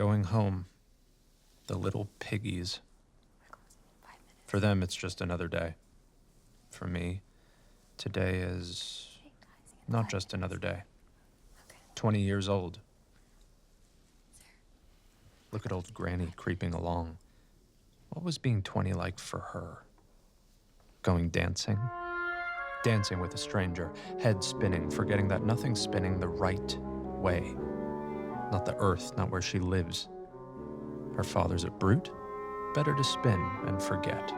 going home. The little piggies. For them, it's just another day. For me, today is not just another day. 20 years old. Look at old Granny creeping along. What was being 20 like for her? Going dancing? Dancing with a stranger, head spinning, forgetting that nothing's spinning the right way. Not the earth, not where she lives. Her father's a brute? Better to spin and forget.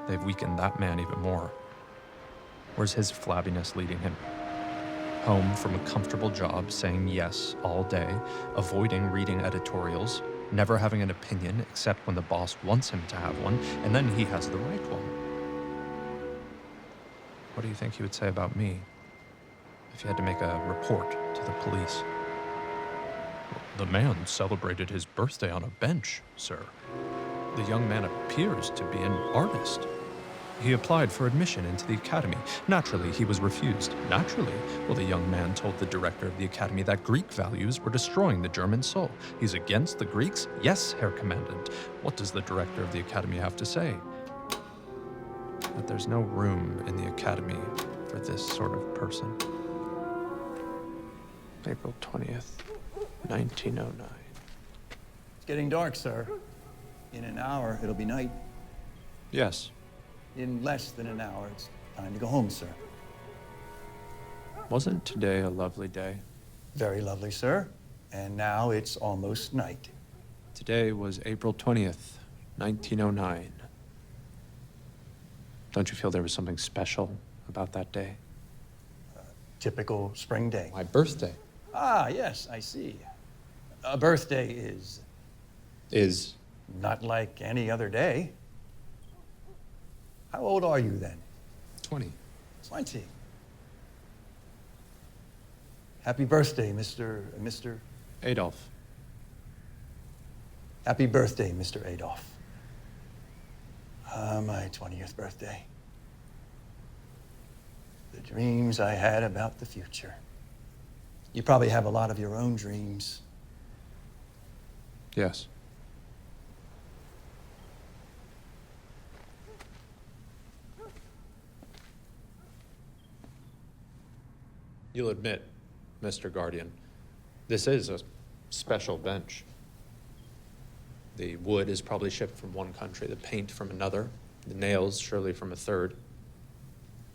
They've weakened that man even more. Where's his flabbiness leading him? Home from a comfortable job, saying yes all day, avoiding reading editorials, never having an opinion except when the boss wants him to have one, and then he has the right one. What do you think he would say about me if he had to make a report to the police? The man celebrated his birthday on a bench, sir. The young man appears to be an artist. He applied for admission into the academy. Naturally, he was refused. Naturally, well, the young man told the director of the academy that Greek values were destroying the German soul. He's against the Greeks? Yes, Herr Commandant. What does the director of the academy have to say? That there's no room in the academy for this sort of person. April 20th, 1909. It's getting dark, sir. In an hour, it'll be night. Yes. In less than an hour, it's time to go home, sir. Wasn't today a lovely day? Very lovely, sir. And now it's almost night. Today was April 20th, 1909. Don't you feel there was something special about that day? Typical spring day. My birthday. Ah, yes, I see. A birthday is not like any other day. How old are you then? 20. 20. Happy birthday, Mr. Adolf. Happy birthday, Mr. Adolf. My 20th birthday. The dreams I had about the future. You probably have a lot of your own dreams. Yes. You'll admit, Mr. Guardian, this is a special bench. The wood is probably shipped from one country, the paint from another, the nails surely from a third.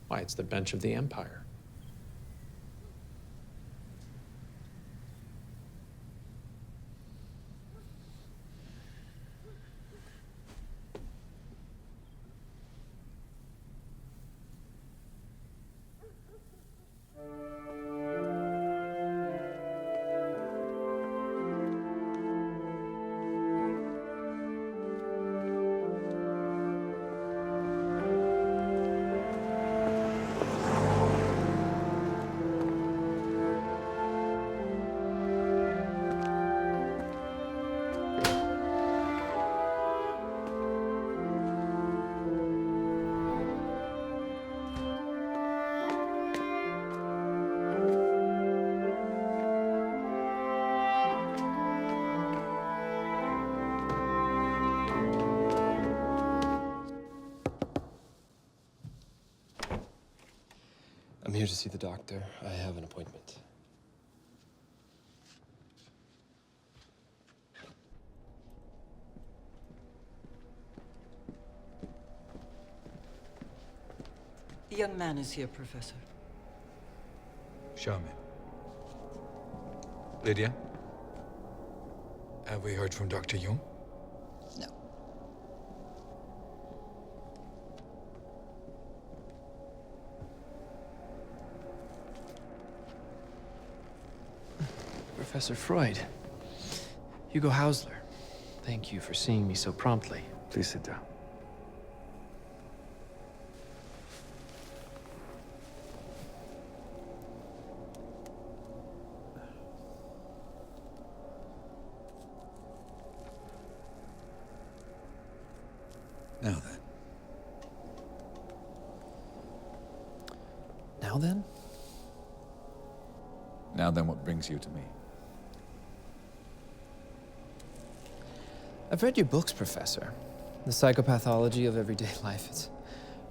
Why, it's the bench of the empire. I'm here to see the doctor. I have an appointment. The young man is here, Professor. Show me. Lydia? Have we heard from Dr. Jung? No. Professor Freud. Hugo Hausler. Thank you for seeing me so promptly. Please sit down. Now then. Now then? Now then, what brings you to me? I've read your books, Professor. The psychopathology of everyday life. It's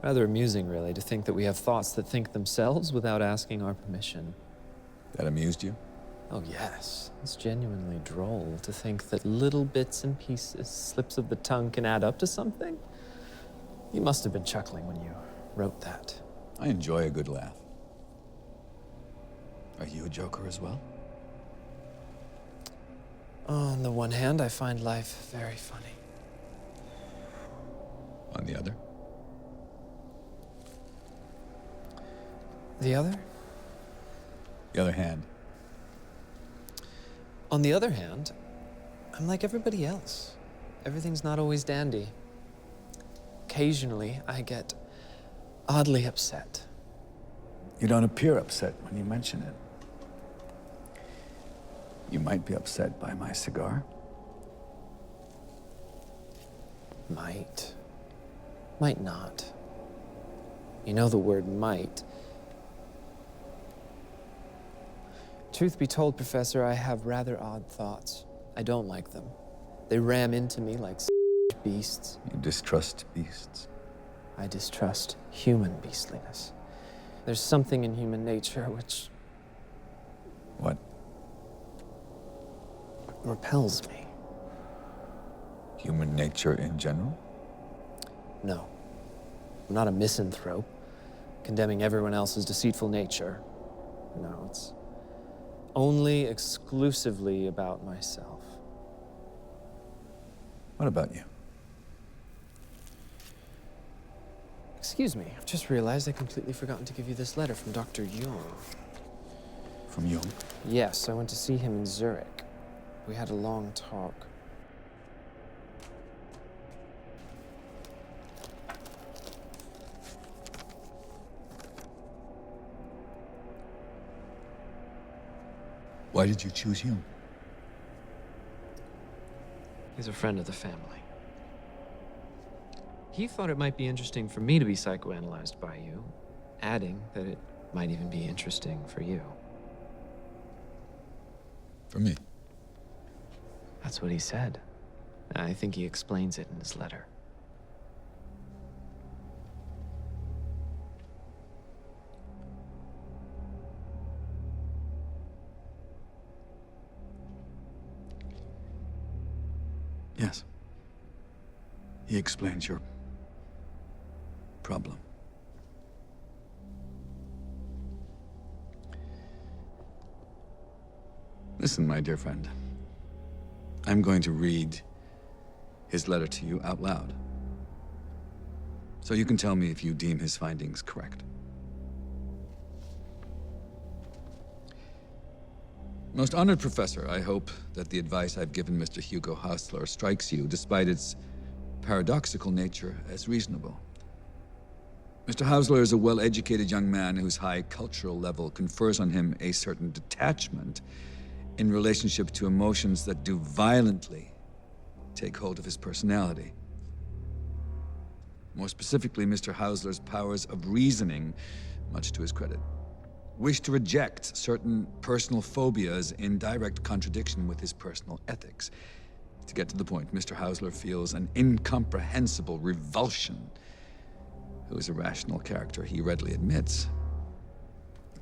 rather amusing, really, to think that we have thoughts that think themselves without asking our permission. That amused you? Oh, yes. It's genuinely droll to think that little bits and pieces, slips of the tongue, can add up to something. You must have been chuckling when you wrote that. I enjoy a good laugh. Are you a joker as well? On the one hand, I find life very funny. On the other? The other? The other hand. On the other hand, I'm like everybody else. Everything's not always dandy. Occasionally, I get oddly upset. You don't appear upset when you mention it. You might be upset by my cigar. Might. Might not. You know the word might. Truth be told, Professor, I have rather odd thoughts. I don't like them. They ram into me like beasts. You distrust beasts. I distrust human beastliness. There's something in human nature which What? repels me. Human nature in general? No. I'm not a misanthrope, condemning everyone else's deceitful nature. No, it's only exclusively about myself. What about you? Excuse me, I've just realized I completely forgotten to give you this letter from Dr. Jung. From Jung? Yes, I went to see him in Zurich. We had a long talk. Why did you choose Jung? He's a friend of the family. He thought it might be interesting for me to be psychoanalyzed by you, adding that it might even be interesting for you. For me? That's what he said. I think he explains it in his letter. Yes. He explains your problem. Listen, my dear friend. I'm going to read his letter to you out loud. So you can tell me if you deem his findings correct. Most honored professor, I hope that the advice I've given Mr. Hugo Hausler strikes you, despite its paradoxical nature, as reasonable. Mr. Hausler is a well-educated young man whose high cultural level confers on him a certain detachment in relationship to emotions that do violently take hold of his personality. More specifically, Mr. Hausler's powers of reasoning, much to his credit, wish to reject certain personal phobias in direct contradiction with his personal ethics. To get to the point, Mr. Hausler feels an incomprehensible revulsion, who is a rational character, he readily admits,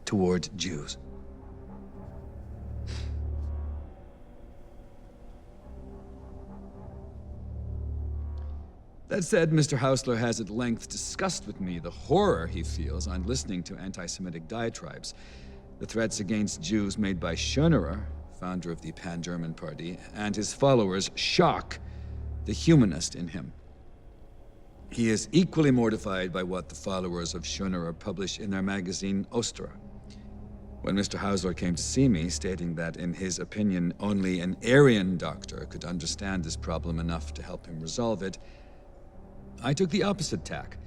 toward Jews. That said, Mr. Hausler has at length discussed with me the horror he feels on listening to anti-Semitic diatribes, the threats against Jews made by Schoenerer, founder of the Pan-German Party, and his followers shock the humanist in him. He is equally mortified by what the followers of Schoenerer publish in their magazine Ostra. When Mr. Hausler came to see me, stating that, in his opinion, only an Aryan doctor could understand this problem enough to help him resolve it, I took the opposite tack.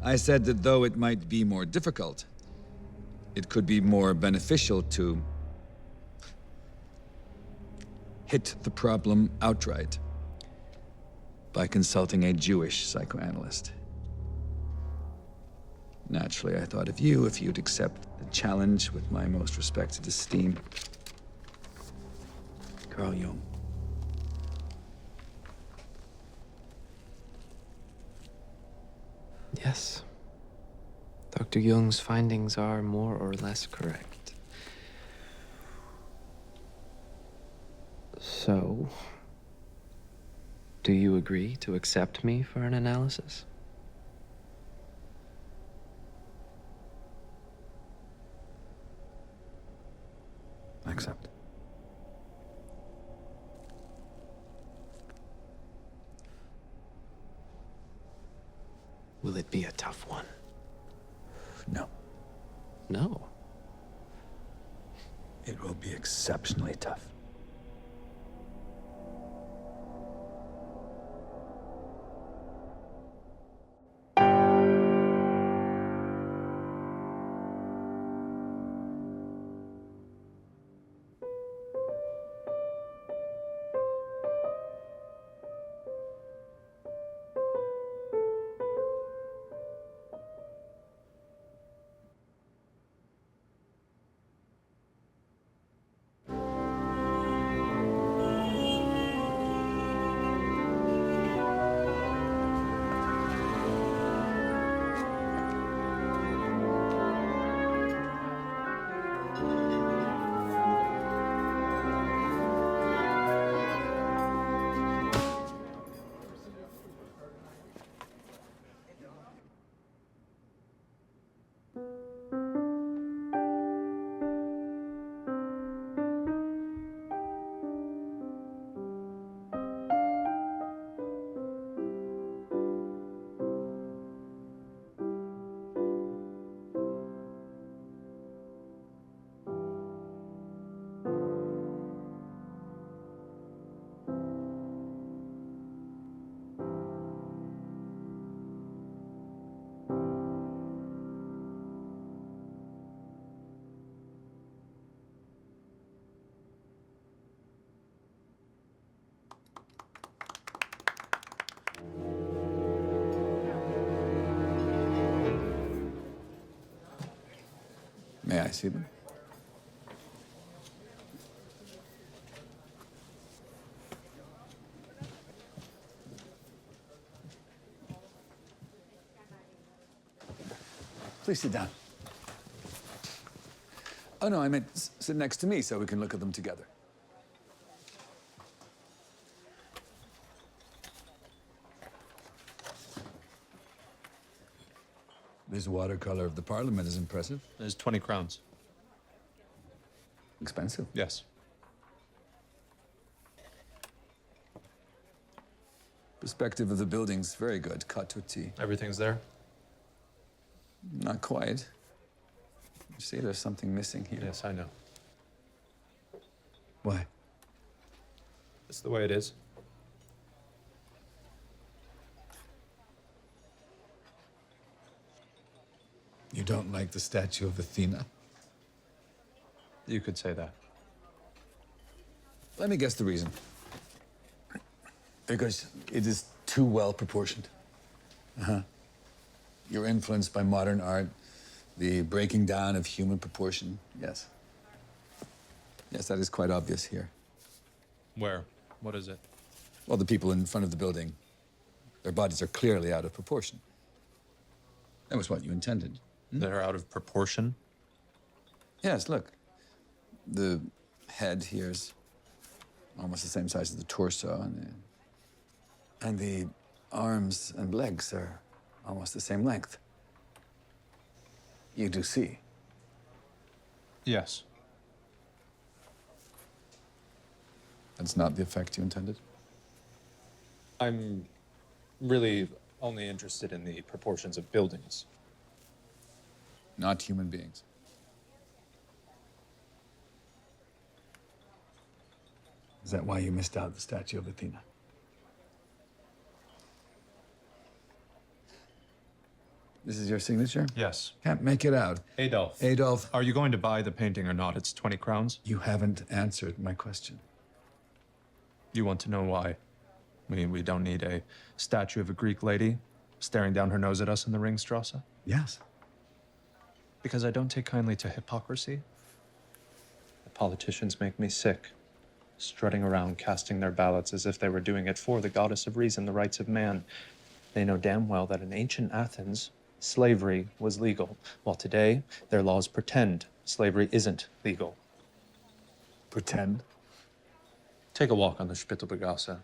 I said that though it might be more difficult, it could be more beneficial to hit the problem outright by consulting a Jewish psychoanalyst. Naturally, I thought of you if you'd accept the challenge with my most respected esteem. Carl Jung. Yes. Dr. Jung's findings are more or less correct. So, do you agree to accept me for an analysis? Accept. Will it be a tough one? No. No. It will be exceptionally tough. May I see them? Please sit down. Oh, no, I meant sit next to me so we can look at them together. This watercolor of the Parliament is impressive. There's 20 crowns. Expensive. Yes. Perspective of the building's very good. Cut to a T. Everything's there? Not quite. You see, there's something missing here. Yes, I know. Why? It's the way it is. You don't like the statue of Athena? You could say that. Let me guess the reason. Because it is too well proportioned. You're influenced by modern art, the breaking down of human proportion. Yes. Yes, that is quite obvious here. Where? What is it? Well, the people in front of the building, their bodies are clearly out of proportion. That was what you intended. They're out of proportion? Yes, look. The head here's almost the same size as the torso, and the arms and legs are almost the same length. You do see. Yes. That's not the effect you intended? I'm really only interested in the proportions of buildings. Not human beings. Is that why you missed out the statue of Athena? This is your signature? Yes. Can't make it out. Adolf. Adolf, Are you going to buy the painting or not? It's 20 crowns. you haven't answered my question. You want to know why? We don't need a statue of a Greek lady staring down her nose at us in the Ringstrasse? Yes. Because I don't take kindly to hypocrisy. The politicians make me sick, strutting around casting their ballots as if they were doing it for the goddess of reason, the rights of man. They know damn well that in ancient Athens, slavery was legal, while today, their laws pretend slavery isn't legal. Pretend? Take a walk on the Spittelbergasse.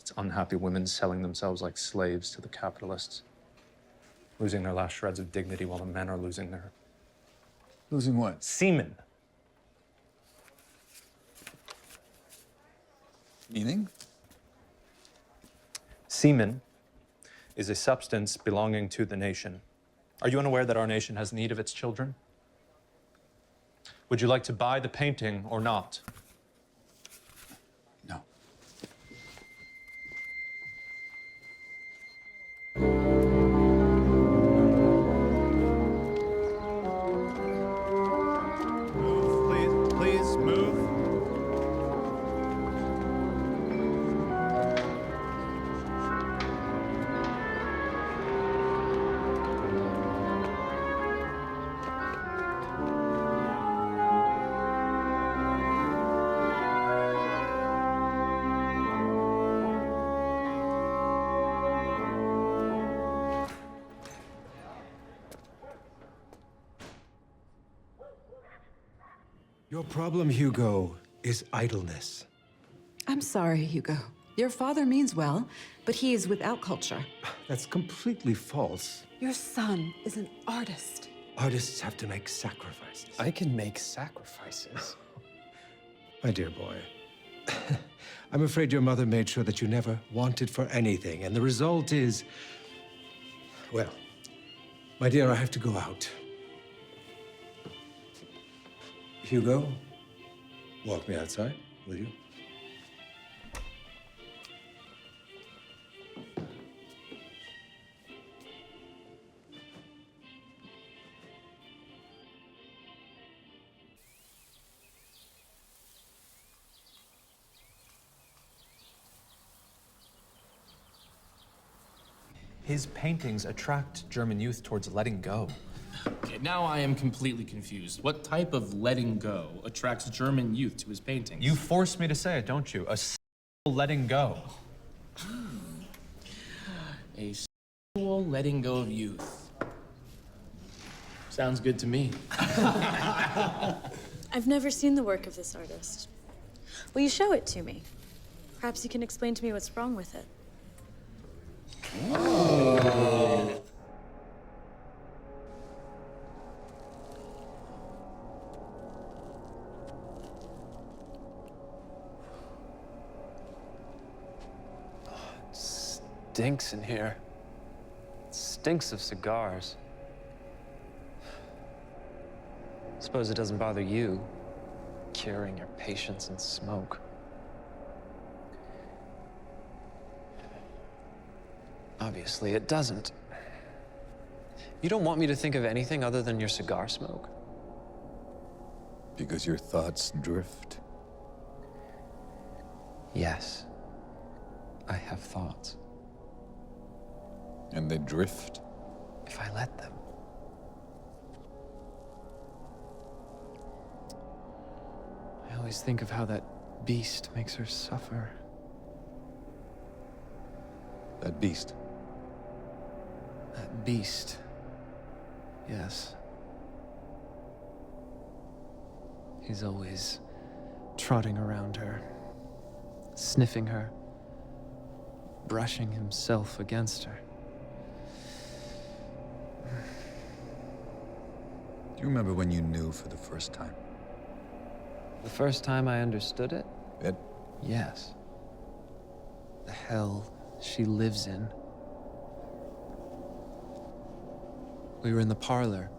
It's unhappy women selling themselves like slaves to the capitalists, losing their last shreds of dignity while the men are losing their Losing what? semen. Meaning? Semen is a substance belonging to the nation. Are you unaware that our nation has need of its children? Would you like to buy the painting or not? No. Move, please move. Your problem, Hugo, is idleness. I'm sorry, Hugo. Your father means well, but he is without culture. That's completely false. Your son is an artist. Artists have to make sacrifices. I can make sacrifices. My dear boy, I'm afraid your mother made sure that you never wanted for anything, and the result is... Well, my dear, I have to go out. Hugo, walk me outside, will you? His paintings attract German youth towards letting go. Okay, now I am completely confused. What type of letting go attracts German youth to his paintings? You force me to say it, don't you? A letting go. A sexual letting go of youth. Sounds good to me. I've never seen the work of this artist. Will you show it to me? Perhaps you can explain to me what's wrong with it. Stinks in here. It stinks of cigars. Suppose it doesn't bother you, curing your patients in smoke. Obviously, it doesn't. You don't want me to think of anything other than your cigar smoke? Because your thoughts drift. Yes. I have thoughts. And they drift. If I let them. I always think of how that beast makes her suffer. That beast. That beast. Yes. He's always trotting around her, sniffing her, brushing himself against her. Do you remember when you knew for the first time? The first time I understood it? It? Yes. The hell she lives in. We were in the parlor.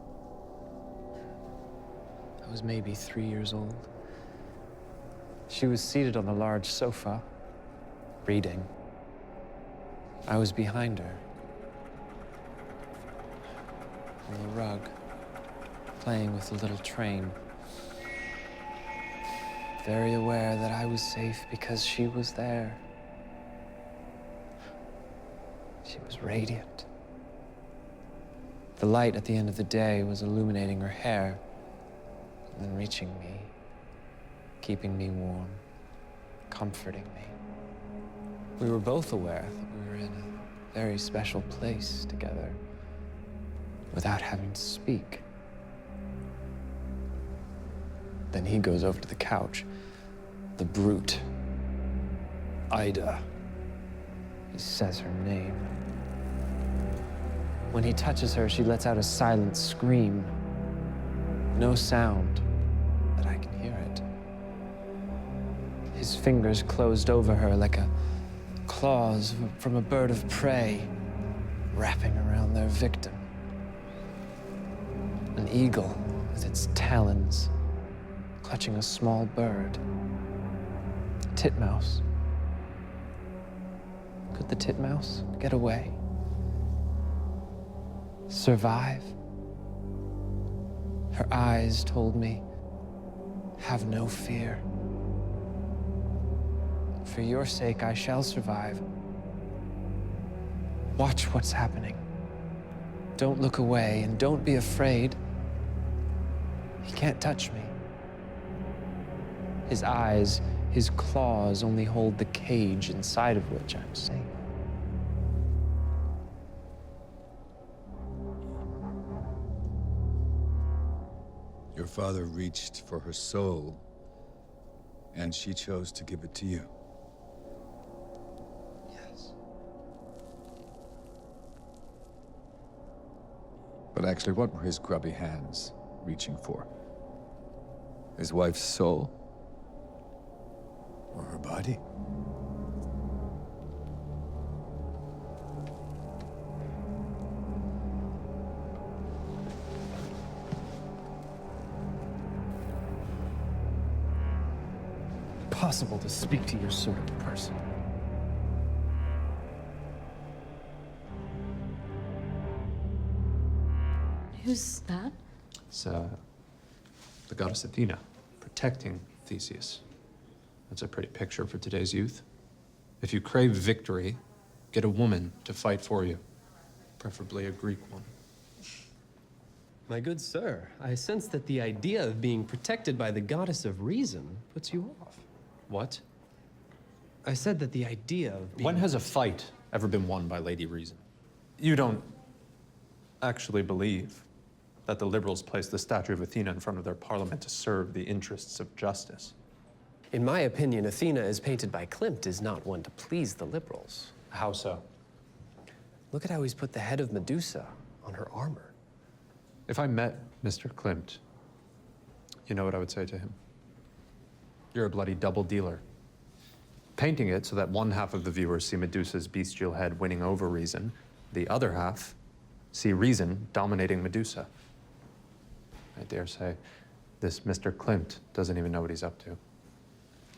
I was maybe 3 years old. She was seated on a large sofa, reading. I was behind her, on the rug, playing with the little train. Very aware that I was safe because she was there. She was radiant. The light at the end of the day was illuminating her hair, and then reaching me, keeping me warm, comforting me. We were both aware that we were in very special place together without having to speak. Then he goes over to the couch. The brute. Ida. He says her name. When he touches her, she lets out a silent scream. No sound, but I can hear it. His fingers closed over her like claws from a bird of prey, wrapping around their victim. An eagle with its talons, clutching a small bird. A titmouse. Could the titmouse get away? Survive? Her eyes told me, have no fear. For your sake, I shall survive. Watch what's happening. Don't look away and don't be afraid. He can't touch me. His eyes, his claws only hold the cage inside of which I'm safe. Your father reached for her soul, and she chose to give it to you. Yes. But actually, what were his grubby hands reaching for? His wife's soul? Or her body? Impossible to speak to your sort of person. Who's that? It's the goddess Athena, protecting Theseus. That's a pretty picture for today's youth. If you crave victory, get a woman to fight for you, preferably a Greek one. My good sir, I sense that the idea of being protected by the goddess of reason puts you off. What? I said that the idea of being... When has a fight ever been won by Lady Reason? You don't actually believe that the liberals placed the statue of Athena in front of their parliament to serve the interests of justice. In my opinion, Athena, as painted by Klimt, is not one to please the liberals. How so? Look at how he's put the head of Medusa on her armor. If I met Mr. Klimt, you know what I would say to him? You're a bloody double dealer. Painting it so that one half of the viewers see Medusa's bestial head winning over Reason, the other half see Reason dominating Medusa. I dare say this Mr. Klimt doesn't even know what he's up to.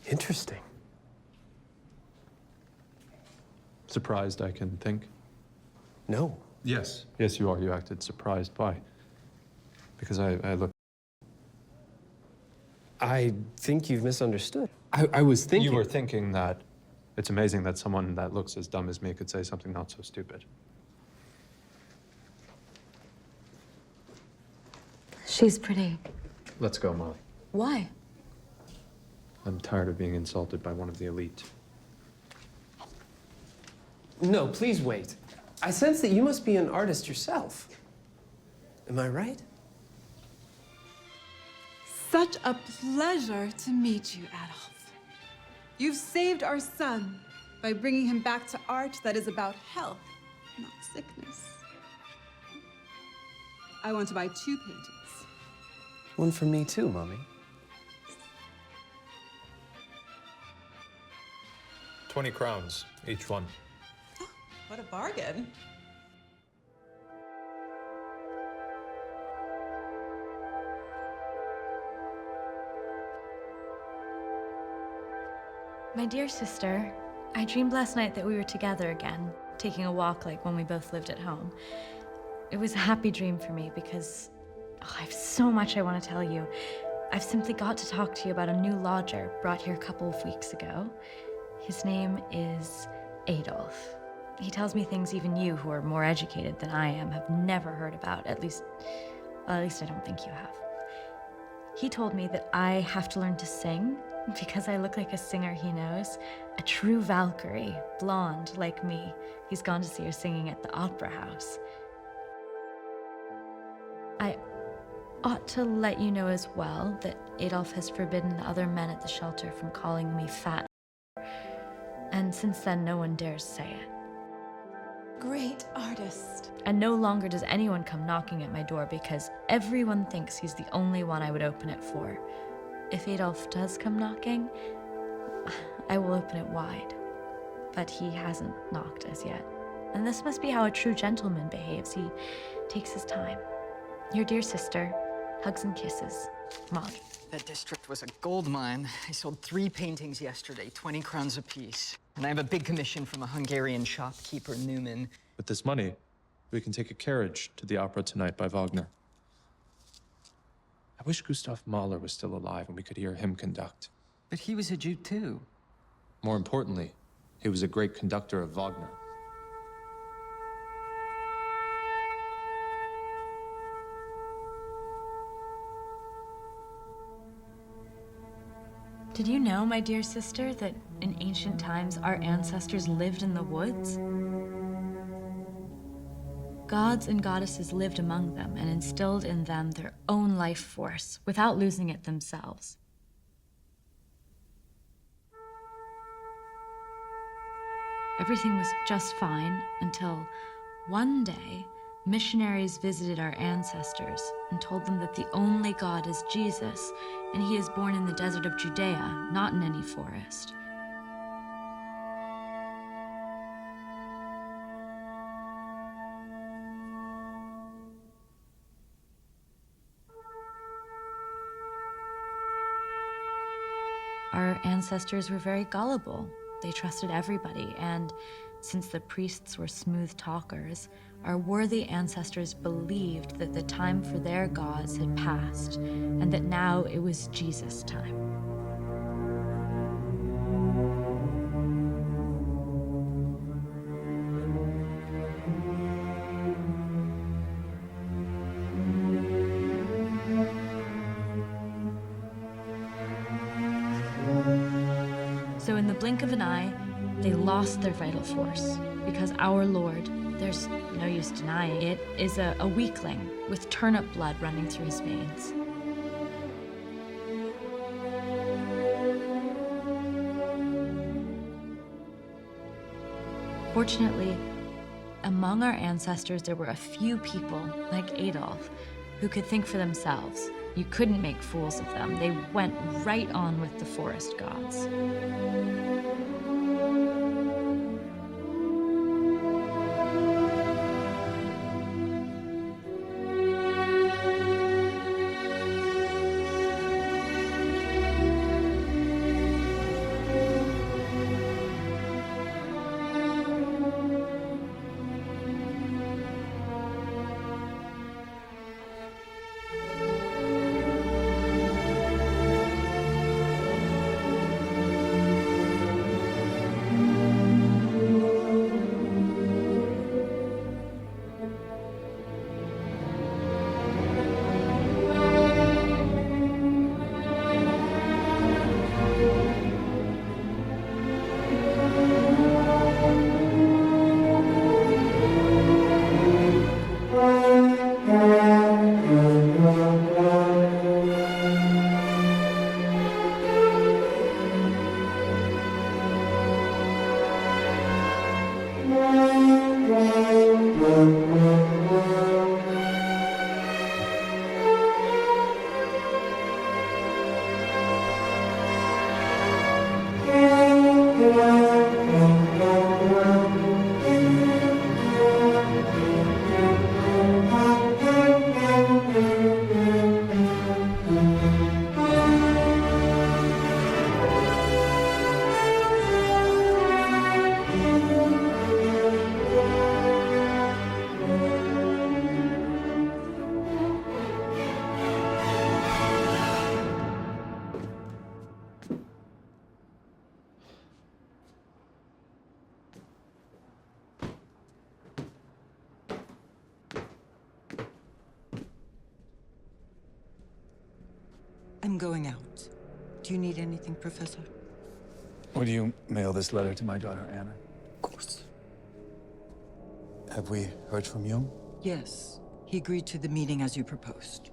Interesting. Surprised, I can think. No. Yes. Yes, you are. You acted surprised. Why? Because I look... I think you've misunderstood. I was thinking... You were thinking that it's amazing that someone that looks as dumb as me could say something not so stupid. She's pretty. Let's go, Molly. Why? I'm tired of being insulted by one of the elite. No, please wait. I sense that you must be an artist yourself. Am I right? Such a pleasure to meet you, Adolf. You've saved our son by bringing him back to art that is about health, not sickness. I want to buy 2 paintings. One for me too, Mommy. 20 crowns, each one. Oh, what a bargain. My dear sister, I dreamed last night that we were together again, taking a walk like when we both lived at home. It was a happy dream for me because I have so much I want to tell you. I've simply got to talk to you about a new lodger brought here a couple of weeks ago. His name is Adolf. He tells me things even you, who are more educated than I am, have never heard about. At least I don't think you have. He told me that I have to learn to sing Because I look like a singer he knows. A true Valkyrie, blonde like me. He's gone to see her singing at the opera house. I ought to let you know as well that Adolf has forbidden the other men at the shelter from calling me fat. And since then, no one dares say it. Great artist. And no longer does anyone come knocking at my door because everyone thinks he's the only one I would open it for. If Adolf does come knocking, I will open it wide. But he hasn't knocked as yet. And this must be how a true gentleman behaves. He takes his time. Your dear sister, hugs and kisses, Maud. That district was a gold mine. I sold 3 paintings yesterday, 20 crowns apiece. And I have a big commission from a Hungarian shopkeeper, Newman. With this money, we can take a carriage to the opera tonight by Wagner. I wish Gustav Mahler was still alive and we could hear him conduct. But he was a Jew too. More importantly, he was a great conductor of Wagner. Did you know, my dear sister, that in ancient times our ancestors lived in the woods? Gods and goddesses lived among them and instilled in them their own life force without losing it themselves. Everything was just fine until one day, missionaries visited our ancestors and told them that the only God is Jesus, and he is born in the desert of Judea, not in any forest. Our ancestors were very gullible. They trusted everybody, and since the priests were smooth talkers, our worthy ancestors believed that the time for their gods had passed, and that now it was Jesus' time. So in the blink of an eye, they lost their vital force, because our Lord, there's no use denying it, is a weakling with turnip blood running through his veins. Fortunately, among our ancestors, there were a few people, like Adolf, who could think for themselves. You couldn't make fools of them. They went right on with the forest gods. I'm going out. Do Do you need anything, Professor? Would you mail this letter to my daughter, Anna? Of course. Have we heard from Jung? Yes. He agreed to the meeting as you proposed.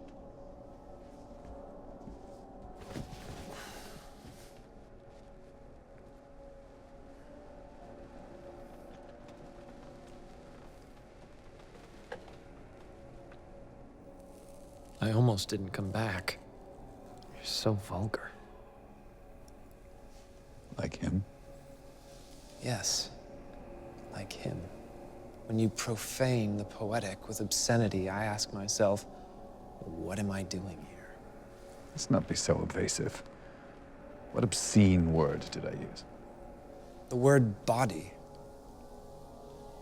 I almost didn't come back. You're so vulgar. Like him? Yes, like him. When you profane the poetic with obscenity, I ask myself, what am I doing here? Let's not be so evasive. What obscene word did I use? The word body.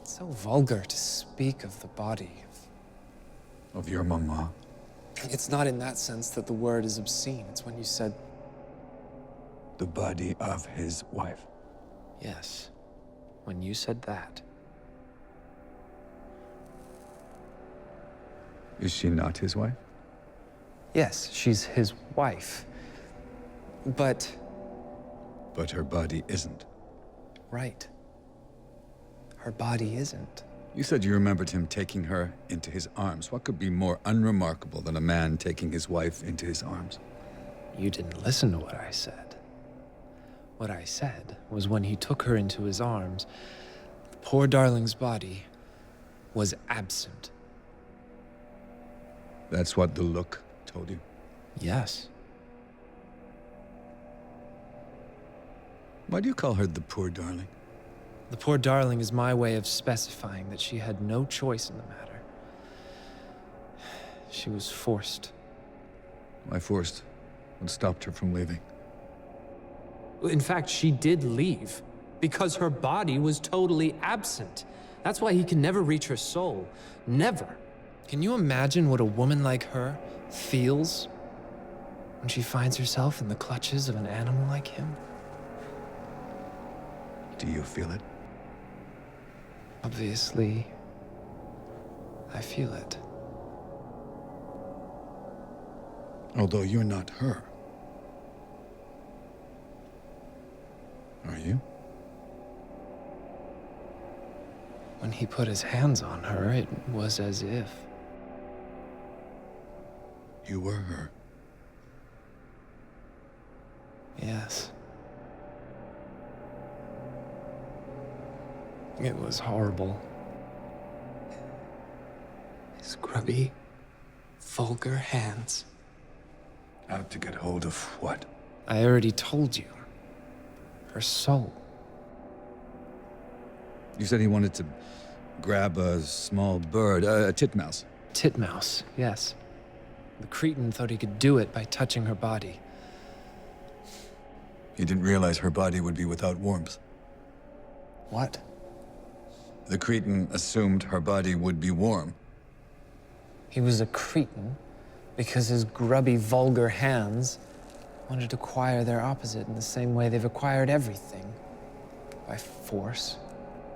It's so vulgar to speak of the body. Of your mama? It's not in that sense that the word is obscene. It's when you said... The body of his wife. Yes, when you said that. Is she not his wife? Yes, she's his wife. But... But her body isn't. Right. Her body isn't. You said you remembered him taking her into his arms. What could be more unremarkable than a man taking his wife into his arms? You didn't listen to what I said. What I said was when he took her into his arms, the poor darling's body was absent. That's what the look told you? Yes. Why do you call her the poor darling? The poor darling is my way of specifying that she had no choice in the matter. She was forced. Why forced? What stopped her from leaving? In fact, she did leave because her body was totally absent. That's why he can never reach her soul. Never. Can you imagine what a woman like her feels when she finds herself in the clutches of an animal like him? Do you feel it? Obviously, I feel it. Although you're not her. Are you? When he put his hands on her, it was as if. You were her. Yes. It was horrible. His grubby, vulgar hands. Out to get hold of what? I already told you. Her soul. You said he wanted to grab a small bird, a titmouse. Titmouse, yes. The Cretan thought he could do it by touching her body. He didn't realize her body would be without warmth. What? The Cretan assumed her body would be warm. He was a Cretan because his grubby, vulgar hands wanted to acquire their opposite in the same way they've acquired everything. By force,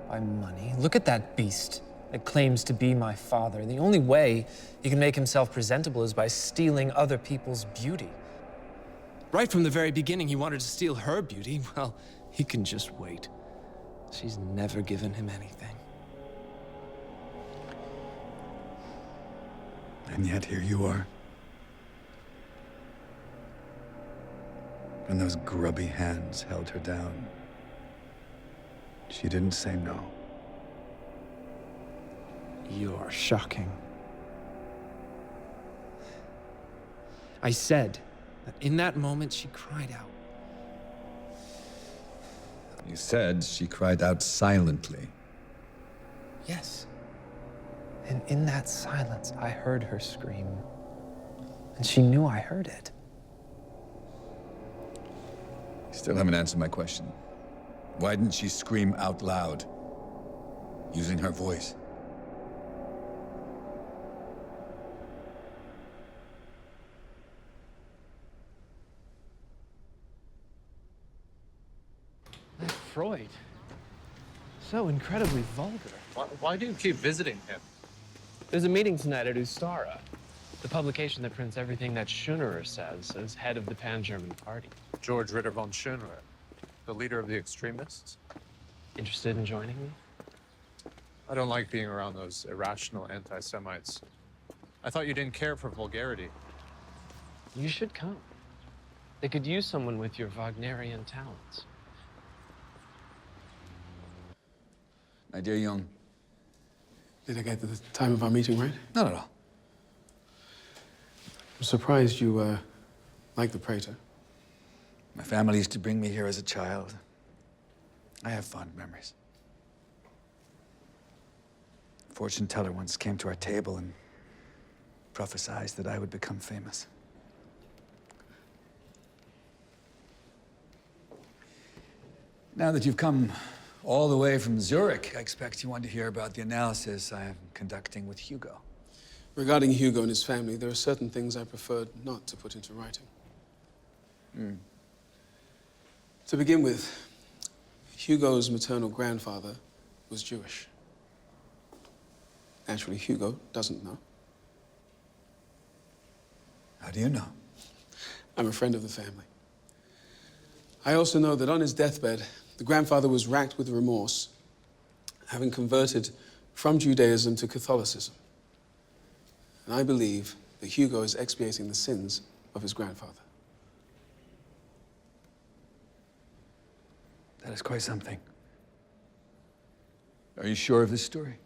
by money. Look at that beast that claims to be my father. The only way he can make himself presentable is by stealing other people's beauty. Right from the very beginning, he wanted to steal her beauty. Well, he can just wait. She's never given him anything. And yet here you are. And those grubby hands held her down. She didn't say no. You're shocking. I said that in that moment she cried out. You said she cried out silently. Yes. And in that silence, I heard her scream. And she knew I heard it. You still haven't answered my question. Why didn't she scream out loud, using her voice? That Freud. So incredibly vulgar. Why do you keep visiting him? There's a meeting tonight at Ustara. The publication that prints everything that Schoenerer says as head of the Pan-German party. George Ritter von Schoenerer, the leader of the extremists. Interested in joining me? I don't like being around those irrational anti-Semites. I thought you didn't care for vulgarity. You should come. They could use someone with your Wagnerian talents. My dear Jung. Did I get the time of our meeting right? Not at all. I'm surprised you like the Prater. My family used to bring me here as a child. I have fond memories. A fortune teller once came to our table and prophesied that I would become famous. Now that you've come all the way from Zurich, I expect you want to hear about the analysis I am conducting with Hugo. Regarding Hugo and his family, there are certain things I preferred not to put into writing. To begin with, Hugo's maternal grandfather was Jewish. Naturally, Hugo doesn't know. How do you know? I'm a friend of the family. I also know that on his deathbed, the grandfather was racked with remorse, having converted from Judaism to Catholicism. And I believe that Hugo is expiating the sins of his grandfather. That is quite something. Are you sure of this story?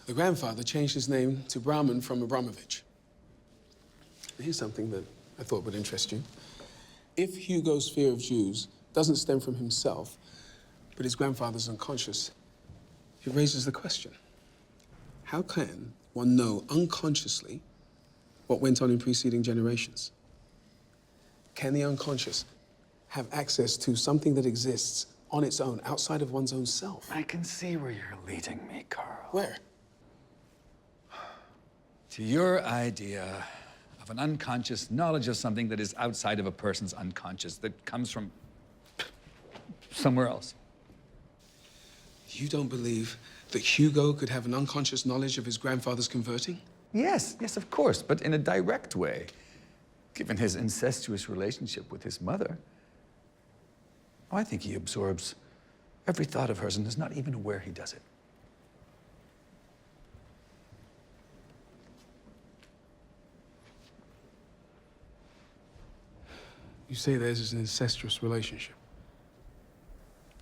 The grandfather changed his name to Brahman from Abramovich. Here's something that I thought would interest you. If Hugo's fear of Jews doesn't stem from himself, but his grandfather's unconscious, it raises the question, how can one know unconsciously what went on in preceding generations? Can the unconscious have access to something that exists on its own, outside of one's own self? I can see where you're leading me, Carl. Where? To your idea of an unconscious knowledge of something that is outside of a person's unconscious, that comes from somewhere else. You don't believe that Hugo could have an unconscious knowledge of his grandfather's converting? Yes, of course, but in a direct way, given his incestuous relationship with his mother. Oh, I think he absorbs every thought of hers and is not even aware he does it. You say there's an incestuous relationship.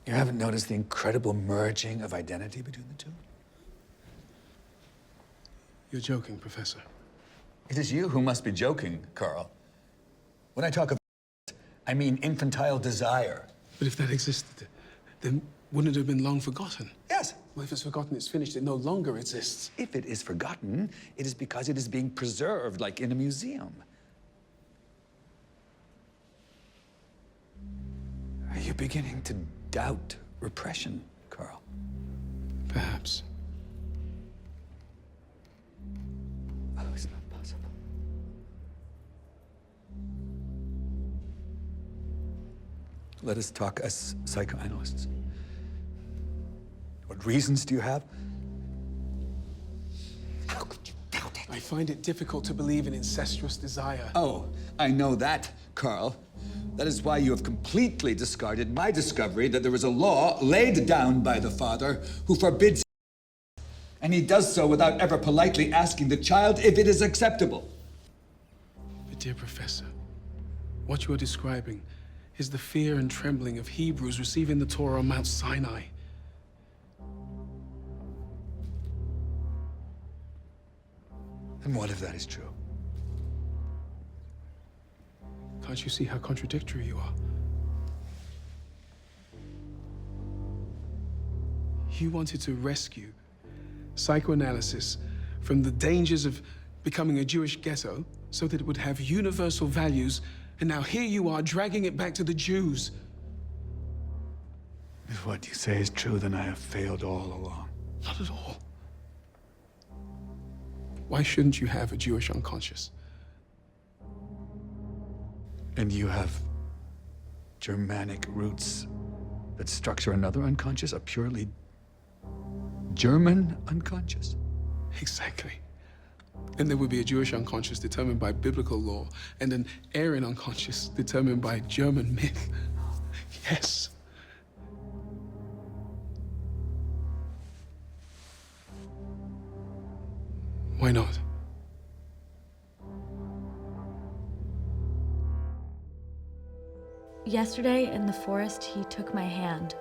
You haven't noticed the incredible merging of identity between the two? You're joking, Professor. It is you who must be joking, Carl. When I talk of I mean infantile desire. But if that existed, then wouldn't it have been long forgotten? Yes. Well, if it's forgotten, it's finished. It no longer exists. If it is forgotten, it is because it is being preserved, like in a museum. Are you beginning to doubt repression, Carl? Perhaps. Oh, it's not possible. Let us talk as psychoanalysts. What reasons do you have? How could you doubt it? I find it difficult to believe in incestuous desire. Oh, I know that, Carl. That is why you have completely discarded my discovery that there is a law laid down by the father who forbids, and he does so without ever politely asking the child if it is acceptable. But dear Professor, what you are describing is the fear and trembling of Hebrews receiving the Torah on Mount Sinai. And what if that is true? Can't you see how contradictory you are? You wanted to rescue psychoanalysis from the dangers of becoming a Jewish ghetto so that it would have universal values, and now here you are dragging it back to the Jews. If what you say is true, then I have failed all along. Not at all. Why shouldn't you have a Jewish unconscious? And you have Germanic roots that structure another unconscious, a purely German unconscious? Exactly. And there would be a Jewish unconscious determined by biblical law, and an Aryan unconscious determined by German myth. Yes. Why not? Yesterday in the forest, he took my hand.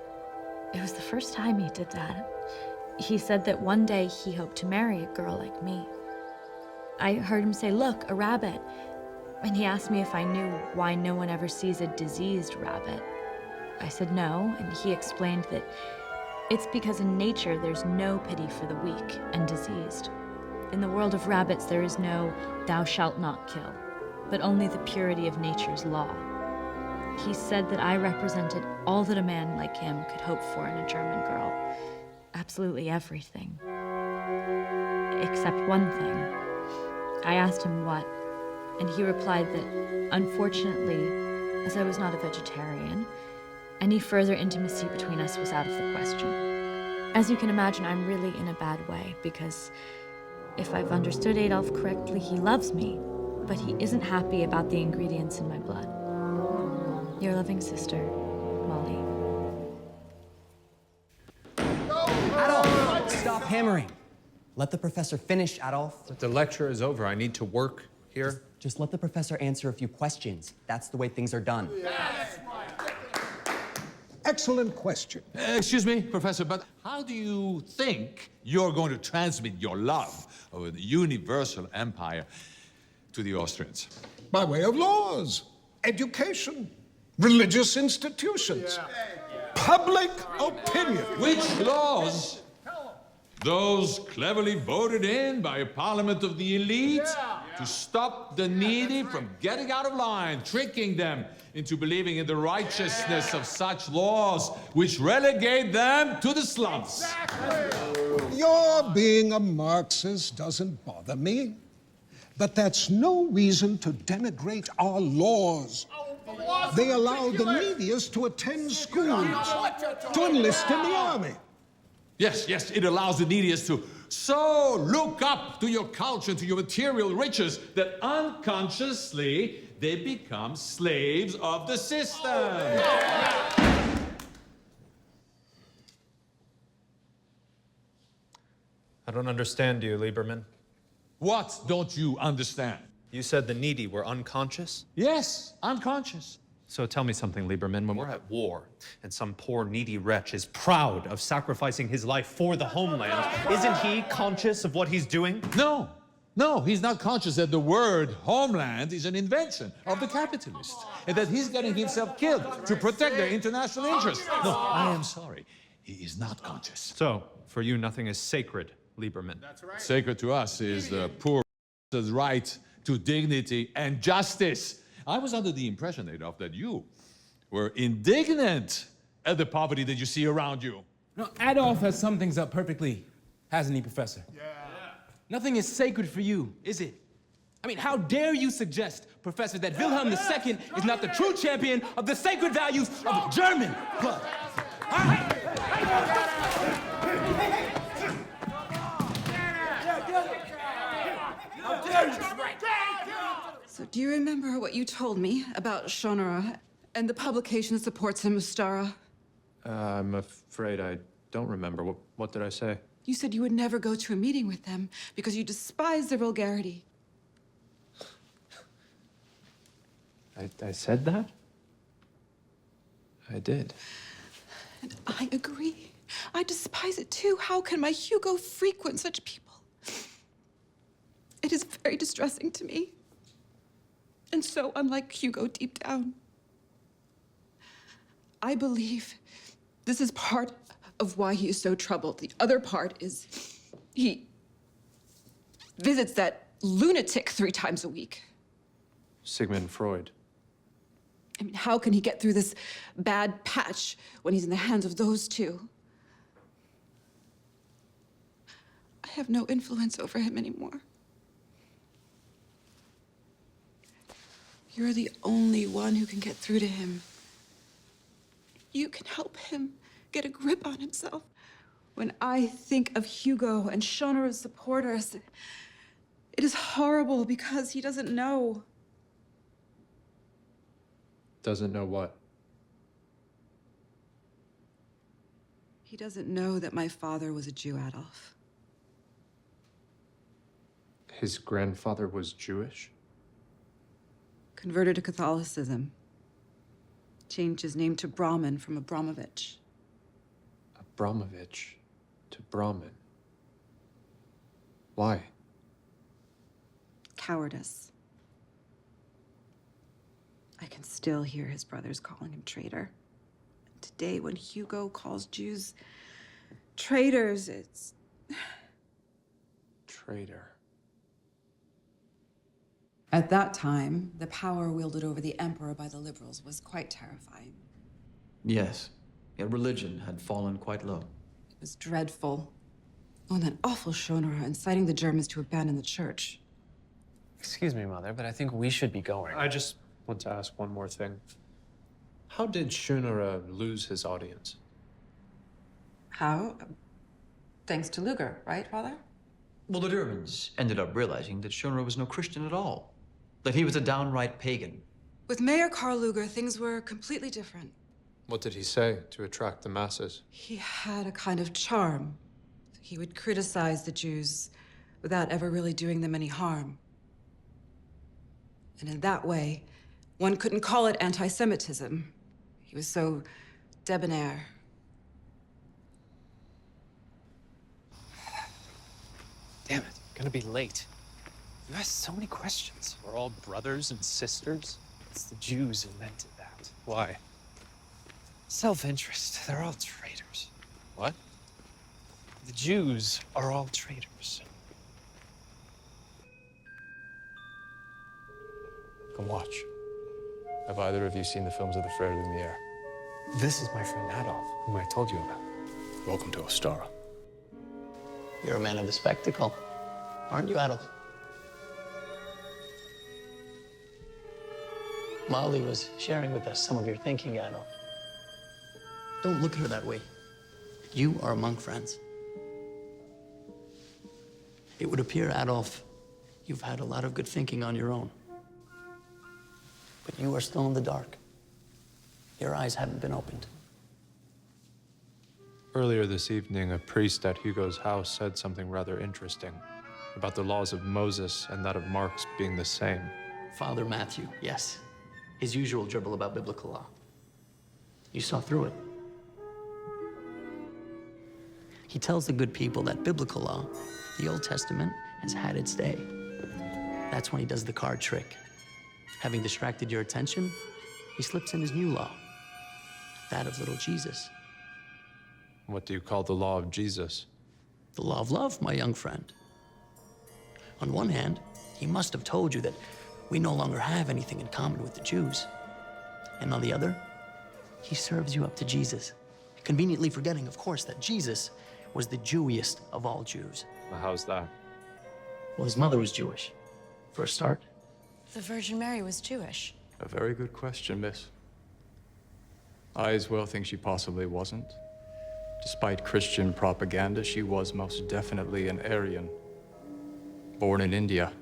It was the first time he did that. He said that one day he hoped to marry a girl like me. I heard him say, "Look, a rabbit." And he asked me if I knew why no one ever sees a diseased rabbit. I said no, and he explained that it's because in nature there's no pity for the weak and diseased. In the world of rabbits, there is no "thou shalt not kill," but only the purity of nature's law. He said that I represented all that a man like him could hope for in a German girl. Absolutely everything. Except one thing. I asked him what, and he replied that, unfortunately, as I was not a vegetarian, any further intimacy between us was out of the question. As you can imagine, I'm really in a bad way, because if I've understood Adolf correctly, he loves me, but he isn't happy about the ingredients in my blood. Your loving sister, Molly. Adolf, stop hammering. Let the professor finish, Adolf. The lecture is over. I need to work here. Just let the professor answer a few questions. That's the way things are done. Excellent question. Excuse me, Professor, but how do you think you're going to transmit your love of the universal empire to the Austrians? By way of laws, education, religious institutions, public opinion. Which laws? Those cleverly voted in by a parliament of the elite to stop the needy from getting out of line, tricking them into believing in the righteousness of such laws which relegate them to the slums. Your being a Marxist doesn't bother me, but that's no reason to denigrate our laws. They allow the neediest to attend schools, to enlist in the army. Yes, it allows the neediest to so look up to your culture, to your material riches, that unconsciously they become slaves of the system. I don't understand you, Lieberman. What don't you understand? You said the needy were unconscious? Yes, unconscious. So tell me something, Lieberman. When we're at war and some poor needy wretch is proud of sacrificing his life for the homeland, isn't he conscious of what he's doing? No, he's not conscious that the word homeland is an invention of the capitalist and that he's getting himself killed to protect their international interests. No, I am sorry. He is not conscious. So, for you, nothing is sacred, Lieberman. That's right. Sacred to us is the poor right to dignity and justice. I was under the impression, Adolf, that you were indignant at the poverty that you see around you. No, Adolf has summed things up perfectly, hasn't he, Professor? Yeah. Nothing is sacred for you, is it? I mean, how dare you suggest, Professor, that Wilhelm II is not the true champion of the sacred values of German blood? So do you remember what you told me about Schonerer and the publication that supports him, Mustara? I'm afraid I don't remember. What did I say? You said you would never go to a meeting with them because you despise their vulgarity. I said that? I did. And I agree. I despise it too. How can my Hugo frequent such people? It is very distressing to me. And so unlike Hugo deep down. I believe this is part of why he is so troubled. The other part is he visits that lunatic 3 times a week. Sigmund Freud. I mean, how can he get through this bad patch when he's in the hands of those two? I have no influence over him anymore. You're the only one who can get through to him. You can help him get a grip on himself. When I think of Hugo and Schonerer's supporters, It is horrible because he doesn't know. Doesn't know what? He doesn't know that my father was a Jew, Adolf. His grandfather was Jewish? Converted to Catholicism. Changed his name to Brahmin from Abramovich. Abramovich to Brahmin. Why? Cowardice. I can still hear his brothers calling him traitor. And today, when Hugo calls Jews traitors, it's... Traitor. At that time, the power wielded over the emperor by the liberals was quite terrifying. Yes, yet religion had fallen quite low. It was dreadful. Oh, and that awful Schoenauer inciting the Germans to abandon the church. Excuse me, Mother, but I think we should be going. I just want to ask one more thing. How did Schoenauer lose his audience? How? Thanks to Luger, right, Father? Well, the Germans ended up realizing that Schoenauer was no Christian at all, that he was a downright pagan. With Mayor Karl Luger, things were completely different. What did he say to attract the masses? He had a kind of charm. He would criticize the Jews without ever really doing them any harm. And in that way, one couldn't call it anti-Semitism. He was so debonair. Damn it, gonna be late. You asked so many questions. We're all brothers and sisters? It's the Jews invented that. Why? Self-interest. They're all traitors. What? The Jews are all traitors. Come watch. Have either of you seen the films of the Frère Lumière? This is my friend Adolf, whom I told you about. Welcome to Ostara. You're a man of the spectacle, aren't you, Adolf? Molly was sharing with us some of your thinking, Adolf. Don't look at her that way. You are among friends. It would appear, Adolf, you've had a lot of good thinking on your own. But you are still in the dark. Your eyes haven't been opened. Earlier this evening, a priest at Hugo's house said something rather interesting about the laws of Moses and that of Marx being the same. Father Matthew, yes. His usual dribble about biblical law. You saw through it. He tells the good people that biblical law, the Old Testament, has had its day. That's when he does the card trick. Having distracted your attention, he slips in his new law, that of little Jesus. What do you call the law of Jesus? The law of love, my young friend. On one hand, he must have told you that we no longer have anything in common with the Jews. And on the other, he serves you up to Jesus, conveniently forgetting, of course, that Jesus was the Jewiest of all Jews. Well, how's that? Well, his mother was Jewish, for a start. The Virgin Mary was Jewish. A very good question, miss. I as well think she possibly wasn't. Despite Christian propaganda, she was most definitely an Aryan. Born in India.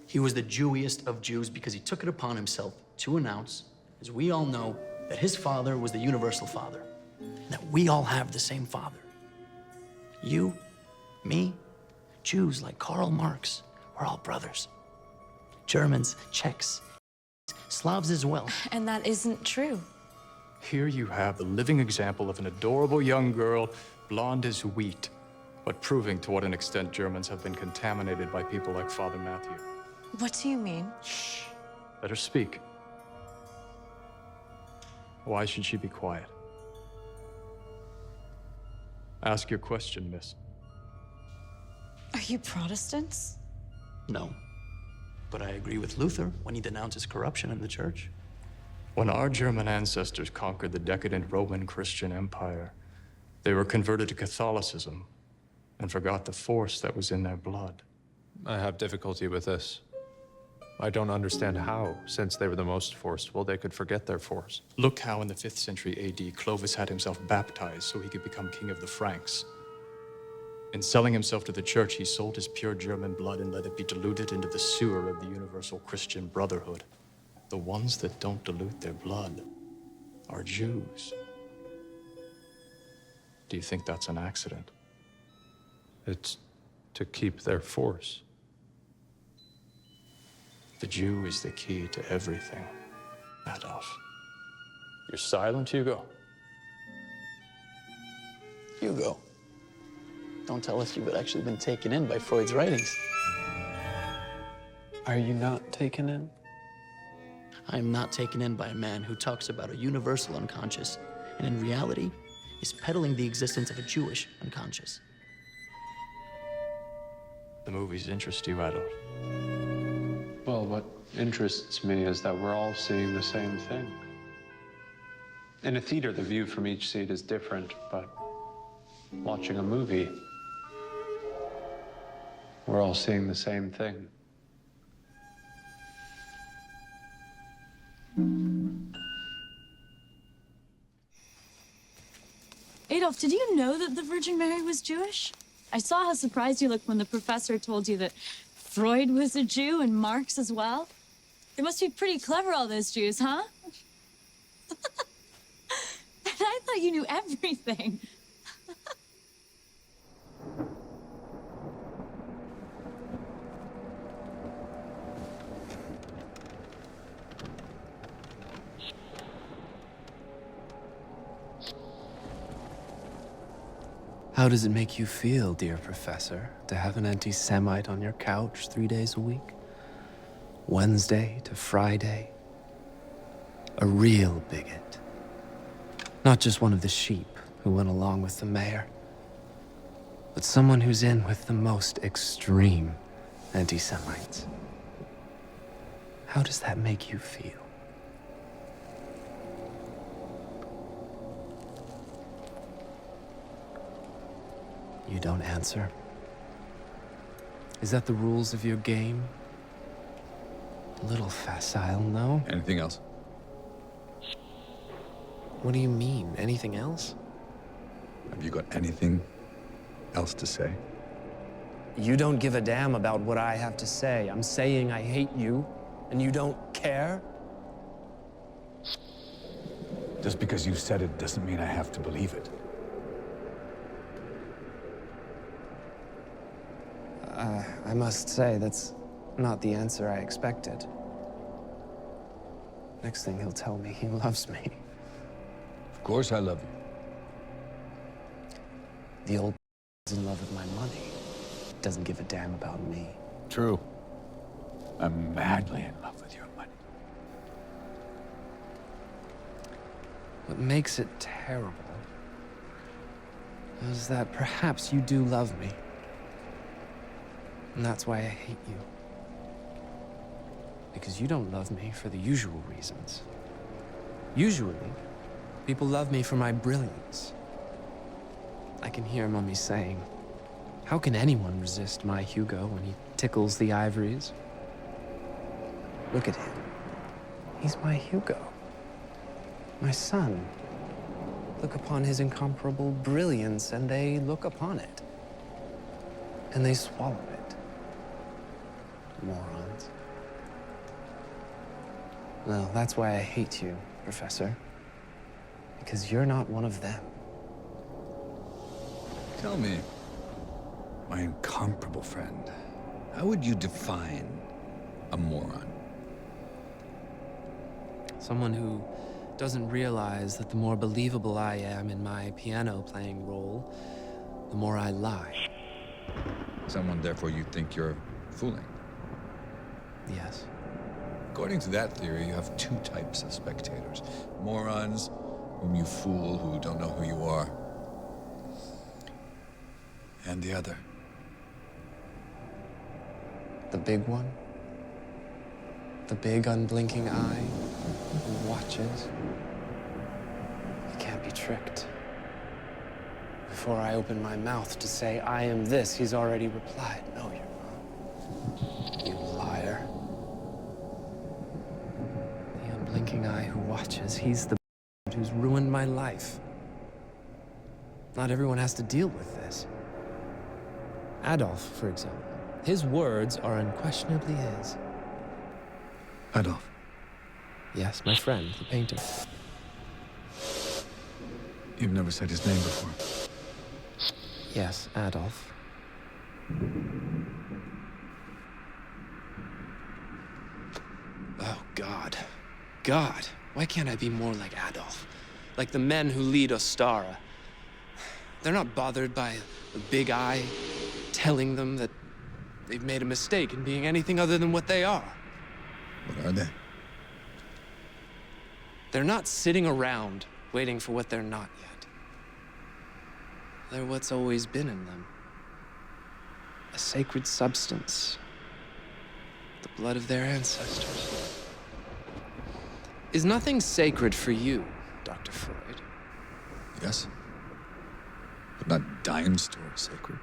He was the Jewiest of Jews because he took it upon himself to announce, as we all know, that his father was the universal father, and that we all have the same father. You, me, Jews like Karl Marx, we're all brothers. Germans, Czechs, Slavs as well. And that isn't true. Here you have the living example of an adorable young girl, blonde as wheat, but proving to what an extent Germans have been contaminated by people like Father Matthew. What do you mean? Shh. Let her speak. Why should she be quiet? Ask your question, miss. Are you Protestants? No. But I agree with Luther when he denounces corruption in the church. When our German ancestors conquered the decadent Roman Christian Empire, they were converted to Catholicism and forgot the force that was in their blood. I have difficulty with this. I don't understand how, since they were the most forceful, they could forget their force. Look how in the 5th century AD, Clovis had himself baptized so he could become king of the Franks. In selling himself to the church, he sold his pure German blood and let it be diluted into the sewer of the universal Christian brotherhood. The ones that don't dilute their blood are Jews. Do you think that's an accident? It's to keep their force. The Jew is the key to everything, Adolf. You're silent, Hugo? Hugo, don't tell us you've actually been taken in by Freud's writings. Are you not taken in? I am not taken in by a man who talks about a universal unconscious, and in reality, is peddling the existence of a Jewish unconscious. The movies interest you, Adolf. Well, what interests me is that we're all seeing the same thing. In a theater, the view from each seat is different, but watching a movie, we're all seeing the same thing. Adolf, did you know that the Virgin Mary was Jewish? I saw how surprised you looked when the professor told you that Freud was a Jew and Marx as well. They must be pretty clever, all those Jews, huh? And I thought you knew everything. How does it make you feel, dear Professor, to have an anti-Semite on your couch 3 days a week? Wednesday to Friday? A real bigot. Not just one of the sheep who went along with the mayor, but someone who's in with the most extreme anti-Semites. How does that make you feel? You don't answer? Is that the rules of your game? A little facile, no? Anything else? What do you mean? Anything else? Have you got anything else to say? You don't give a damn about what I have to say. I'm saying I hate you, and you don't care? Just because you said it doesn't mean I have to believe it. I must say, that's not the answer I expected. Next thing he'll tell me he loves me. Of course I love you. The old is in love with my money. Doesn't give a damn about me. True. I'm madly in love with your money. What makes it terrible is that perhaps you do love me. And that's why I hate you. Because you don't love me for the usual reasons. Usually, people love me for my brilliance. I can hear Mummy saying, how can anyone resist my Hugo when he tickles the ivories? Look at him. He's my Hugo. My son. Look upon his incomparable brilliance, and they look upon it. And they swallow it. Morons. Well, that's why I hate you, Professor. Because you're not one of them. Tell me, my incomparable friend, how would you define a moron? Someone who doesn't realize that the more believable I am in my piano-playing role, the more I lie. Someone, therefore, you think you're fooling? Yes. According to that theory, you have two types of spectators. Morons, whom you fool, who don't know who you are. And the other. The big one? The big unblinking eye who watches? He can't be tricked. Before I open my mouth to say, I am this, he's already replied, no, you're not. You liar. The unblinking eye who watches, he's the who's ruined my life. Not everyone has to deal with this. Adolf, for example. His words are unquestionably his. Adolf. Yes, my friend, the painter. You've never said his name before. Yes, Adolf. Oh, God. God, why can't I be more like Adolf? Like the men who lead Ostara. They're not bothered by the big eye telling them that they've made a mistake in being anything other than what they are. What are they? They're not sitting around waiting for what they're not yet. They're what's always been in them. A sacred substance. The blood of their ancestors. Is nothing sacred for you, Dr. Freud? Yes. But not dime store sacred.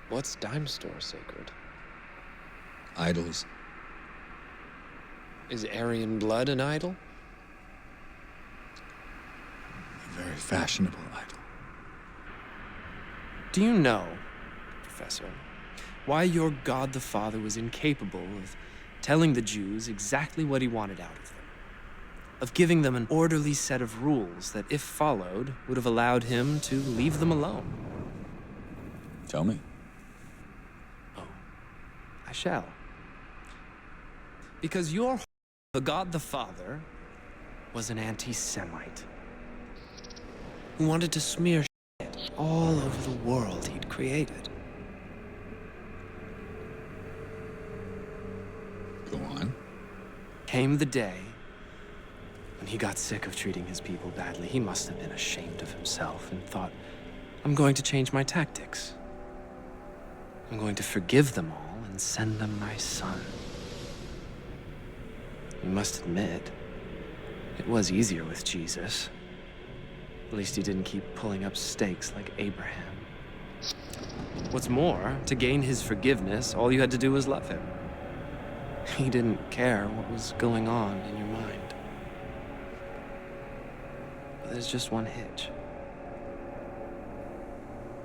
What's dime store sacred? Idols. Is Aryan blood an idol? A very fashionable idol. Do you know, Professor, why your God the Father was incapable of telling the Jews exactly what he wanted out of them? Of giving them an orderly set of rules that, if followed, would have allowed him to leave them alone? Tell me. Oh, I shall. Because your the God the Father was an anti-Semite who wanted to smear shit all over the world he'd created. Go on. Came the day when he got sick of treating his people badly. He must have been ashamed of himself and thought, I'm going to change my tactics. I'm going to forgive them all and send them my son. You must admit, it was easier with Jesus. At least he didn't keep pulling up stakes like Abraham. What's more, to gain his forgiveness, all you had to do was love him. He didn't care what was going on in your mind. But there's just one hitch.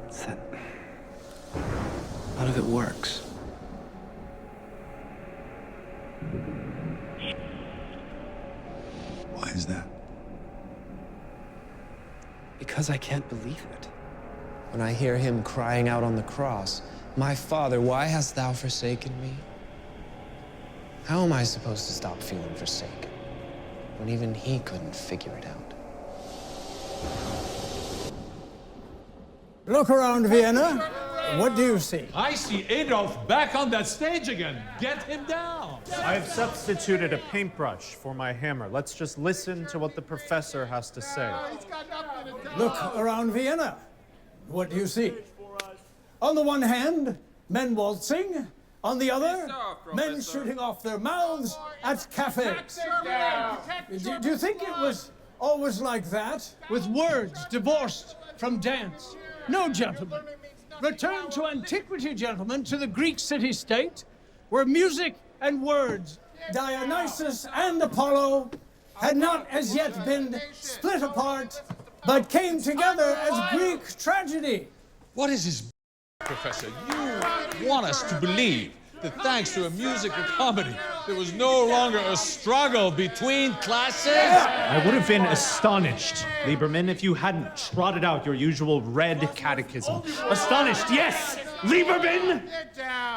It's that none of it works. Why is that? Because I can't believe it. When I hear him crying out on the cross, "My Father, why hast thou forsaken me?" How am I supposed to stop feeling forsaken when even he couldn't figure it out? Look around Vienna. What do you see? I see Adolf back on that stage again. Get him down. I've substituted a paintbrush for my hammer. Let's just listen to what the professor has to say. Look around Vienna. What do you see? On the one hand, men waltzing. On the other, men shooting off their mouths at cafes. Do you think it was always like that? With words divorced from dance? No, gentlemen. Return to antiquity, gentlemen, to the Greek city-state, where music and words, Dionysus and Apollo, had not as yet been split apart, but came together as Greek tragedy. What is this, Professor? You want us to believe that thanks to a musical comedy, there was no longer a struggle between classes? I would have been astonished, Lieberman, if you hadn't trotted out your usual red catechism. Astonished, yes, Lieberman!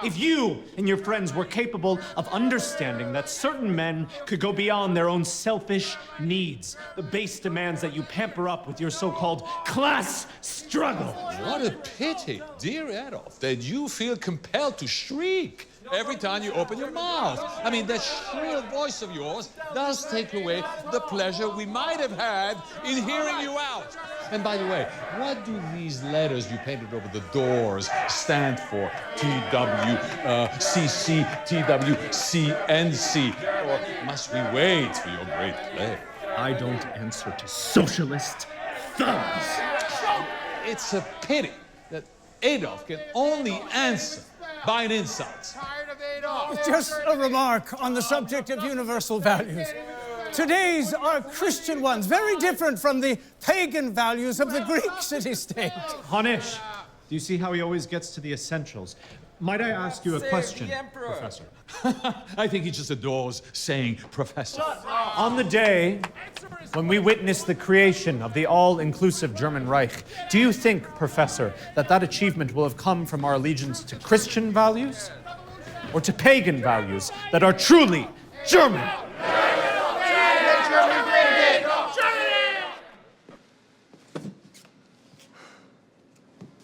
If you and your friends were capable of understanding that certain men could go beyond their own selfish needs, the base demands that you pamper up with your so-called class struggle. What a pity, dear Adolf, that you feel compelled to shriek every time you open your mouth. I mean, that shrill voice of yours does take away the pleasure we might have had in hearing you out. And by the way, what do these letters you painted over the doors stand for? TWCC, TWCNC, or must we wait for your great play? I don't answer to socialist thugs. It's a pity that Adolf can only answer by an insult. Just a remark on the subject of universal values. Today's are Christian ones, very different from the pagan values of the Greek city-state. Honish, Do you see how he always gets to the essentials? Might I ask you a question, Professor? I think he just adores saying professor. On the day when we witnessed the creation of the all-inclusive German Reich, do you think, Professor, that that achievement will have come from our allegiance to Christian values or to pagan values that are truly German?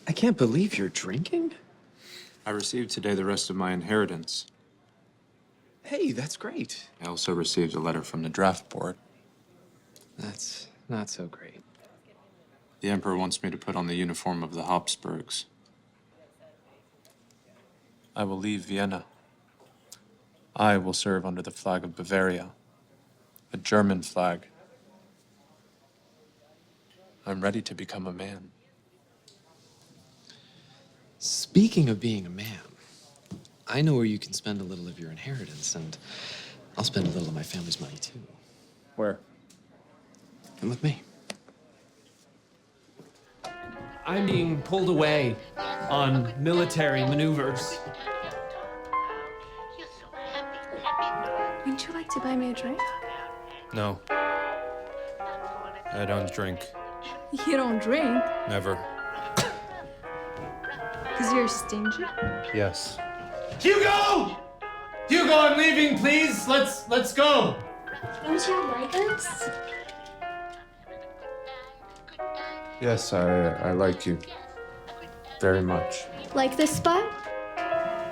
I can't believe you're drinking? I received today the rest of my inheritance. Hey, that's great. I also received a letter from the draft board. That's not so great. The Emperor wants me to put on the uniform of the Habsburgs. I will leave Vienna. I will serve under the flag of Bavaria, a German flag. I'm ready to become a man. Speaking of being a man, I know where you can spend a little of your inheritance, and I'll spend a little of my family's money too. Where? Come with me. I'm being pulled away on military maneuvers. Wouldn't you like to buy me a drink? No. I don't drink. You don't drink? Never. Because you're stingy? Yes. Hugo! Hugo, I'm leaving, please. Let's go. Don't you like us? Yes, I like you. Very much. Like this spot?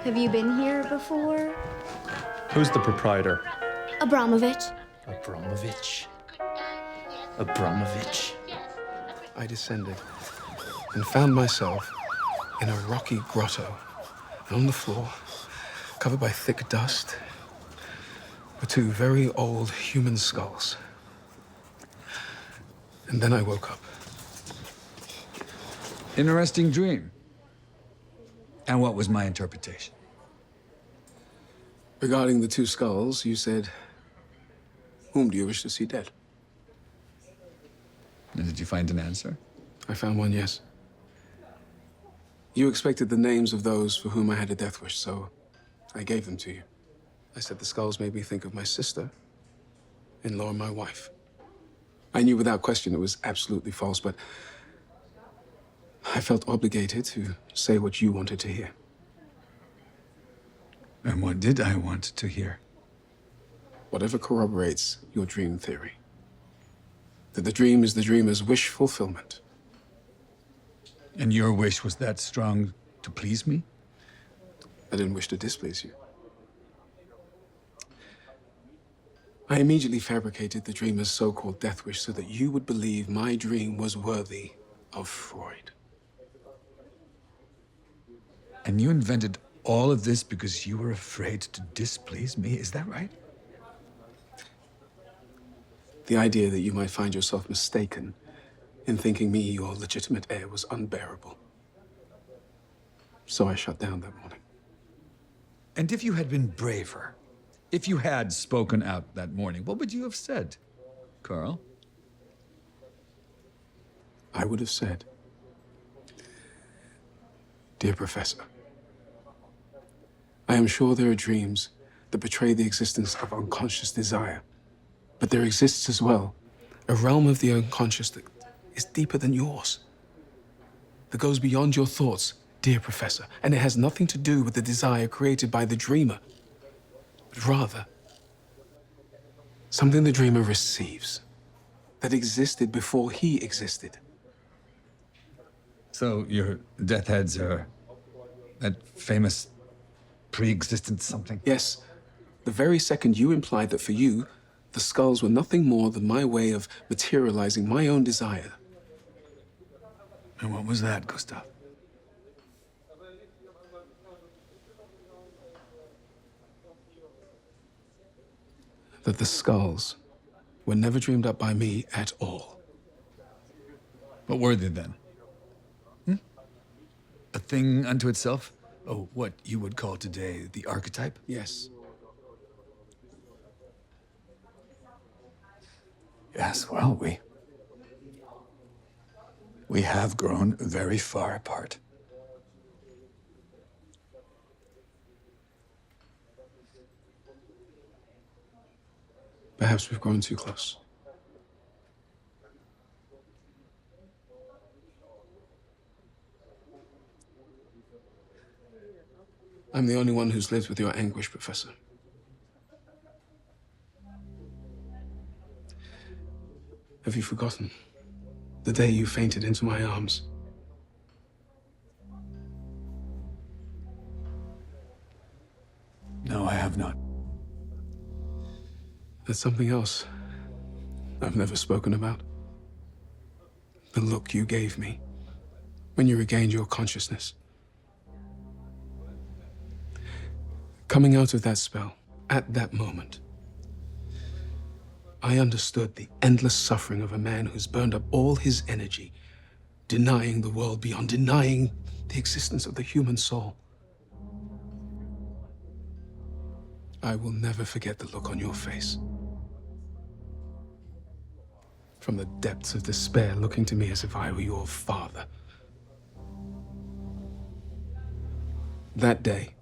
Have you been here before? Who's the proprietor? Abramovich. Abramovich. Abramovich. I descended and found myself in a rocky grotto. And on the floor, covered by thick dust, were two very old human skulls. And then I woke up. Interesting dream. And what was my interpretation? Regarding the two skulls, you said, "Whom do you wish to see dead?" And did you find an answer? I found one, yes. You expected the names of those for whom I had a death wish, so I gave them to you. I said the skulls made me think of my sister-in-law and my wife. I knew without question it was absolutely false, but I felt obligated to say what you wanted to hear. And what did I want to hear? Whatever corroborates your dream theory. That the dream is the dreamer's wish fulfillment. And your wish was that strong to please me? I didn't wish to displease you. I immediately fabricated the dreamer's so-called death wish so that you would believe my dream was worthy of Freud. And you invented all of this because you were afraid to displease me, is that right? The idea that you might find yourself mistaken in thinking me your legitimate heir was unbearable. So I shut down that morning. And if you had been braver, if you had spoken out that morning, what would you have said, Carl? I would have said, "Dear Professor, I am sure there are dreams that betray the existence of unconscious desire, but there exists as well a realm of the unconscious that is deeper than yours, that goes beyond your thoughts, dear Professor, and it has nothing to do with the desire created by the dreamer, but rather something the dreamer receives that existed before he existed." So your death heads are that famous pre-existent something? Yes. The very second you implied that for you, the skulls were nothing more than my way of materializing my own desire. And what was that, Gustav? That the skulls were never dreamed up by me at all. What were they then? A thing unto itself? Oh, what you would call today the archetype? Yes. Yes, well, we have grown very far apart. Perhaps we've grown too close. I'm the only one who's lived with your anguish, Professor. Have you forgotten the day you fainted into my arms? No, I have not. There's something else I've never spoken about. The look you gave me when you regained your consciousness. Coming out of that spell, at that moment, I understood the endless suffering of a man who's burned up all his energy, denying the world beyond, denying the existence of the human soul. I will never forget the look on your face. From the depths of despair, looking to me as if I were your father. That day,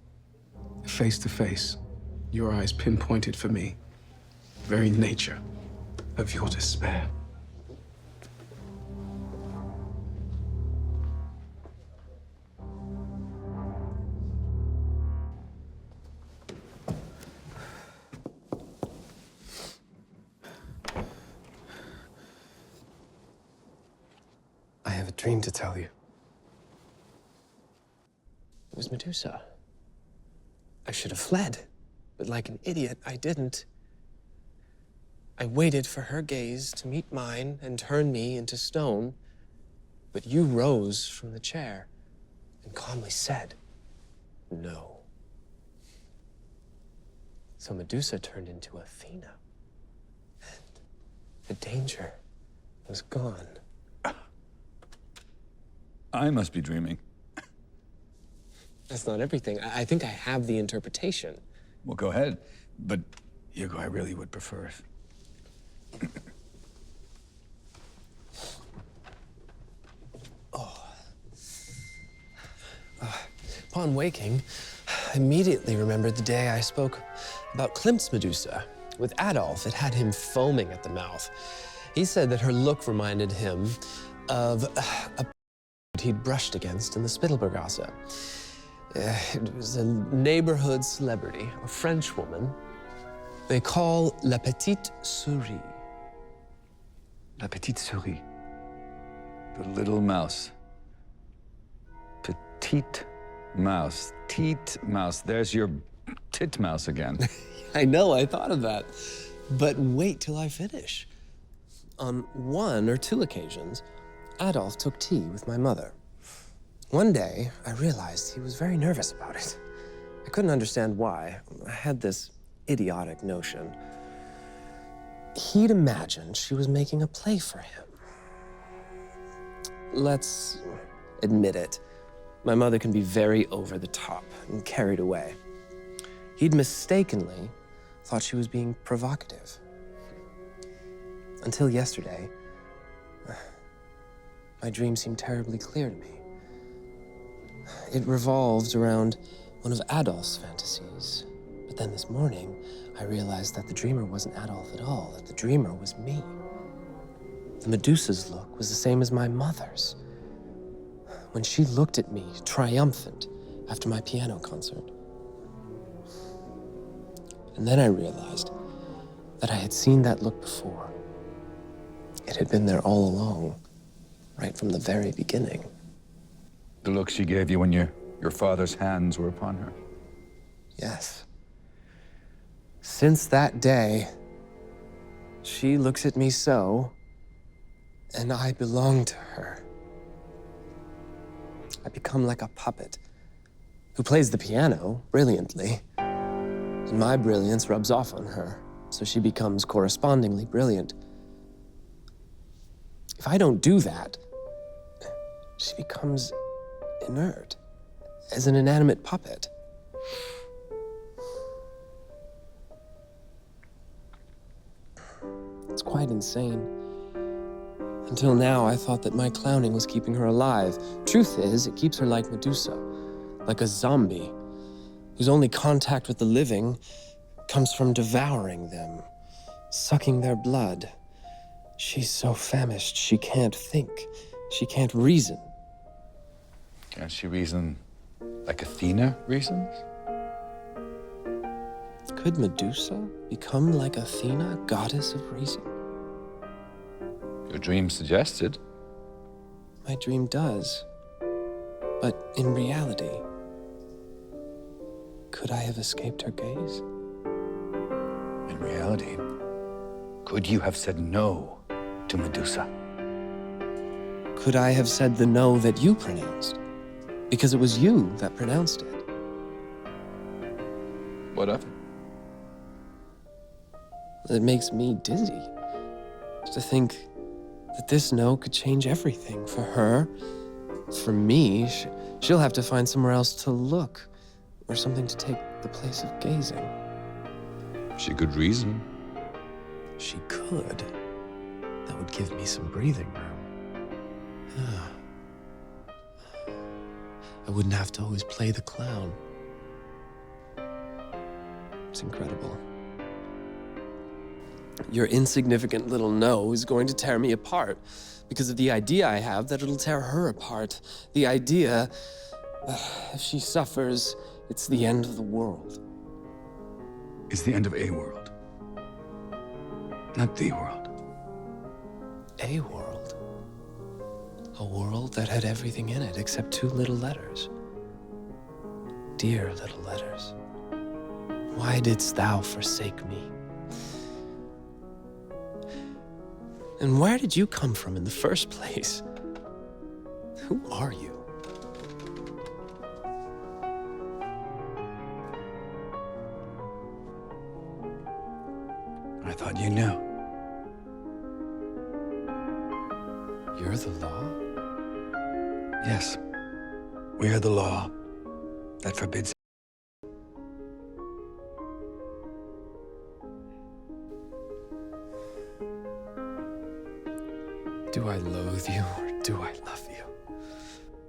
face to face, your eyes pinpointed for me the very nature of your despair. I have a dream to tell you. It was Medusa. I should have fled, but like an idiot, I didn't. I waited for her gaze to meet mine and turn me into stone, but you rose from the chair and calmly said, no. So Medusa turned into Athena, and the danger was gone. I must be dreaming. That's not everything. I think I have the interpretation. Well, go ahead. But, Hugo, I really would prefer if... Upon waking, I immediately remembered the day I spoke about Klimt's Medusa. With Adolf, it had him foaming at the mouth. He said that her look reminded him of a he'd brushed against in the Spittelbergasse. It was a neighborhood celebrity, a French woman they call La Petite Souris. La Petite Souris. The little mouse. Petite mouse. Teat mouse. There's your titmouse again. I know, I thought of that. But wait till I finish. On one or two occasions, Adolf took tea with my mother. One day, I realized he was very nervous about it. I couldn't understand why. I had this idiotic notion. He'd imagined she was making a play for him. Let's admit it. My mother can be very over the top and carried away. He'd mistakenly thought she was being provocative. Until yesterday, my dream seemed terribly clear to me. It revolved around one of Adolf's fantasies. But then this morning, I realized that the dreamer wasn't Adolf at all, that the dreamer was me. The Medusa's look was the same as my mother's. When she looked at me, triumphant, after my piano concert. And then I realized that I had seen that look before. It had been there all along, right from the very beginning. The look she gave you when your father's hands were upon her. Yes. Since that day, she looks at me so, and I belong to her. I become like a puppet who plays the piano brilliantly, and my brilliance rubs off on her, so she becomes correspondingly brilliant. If I don't do that, she becomes inert, as an inanimate puppet. It's quite insane. Until now, I thought that my clowning was keeping her alive. Truth is, it keeps her like Medusa, like a zombie, whose only contact with the living comes from devouring them, sucking their blood. She's so famished, she can't think. She can't reason. Can't she reason like Athena reasons? Could Medusa become like Athena, goddess of reason? Your dream suggested. My dream does. But in reality, could I have escaped her gaze? In reality, could you have said no to Medusa? Could I have said the no that you pronounced? Because it was you that pronounced it. What of it? It makes me dizzy. To think that this no could change everything for her, for me. She'll have to find somewhere else to look, or something to take the place of gazing. She could reason. She could. That would give me some breathing room. I wouldn't have to always play the clown. It's incredible. Your insignificant little no is going to tear me apart because of the idea I have that it'll tear her apart. The idea, if she suffers, it's the end of the world. It's the end of a world. Not the world. A world. A world that had everything in it except 2 little letters. Dear little letters. Why didst thou forsake me? And where did you come from in the first place? Who are you? I thought you knew. You're the law? Yes. We are the law that forbids. Do I loathe you or do I love you?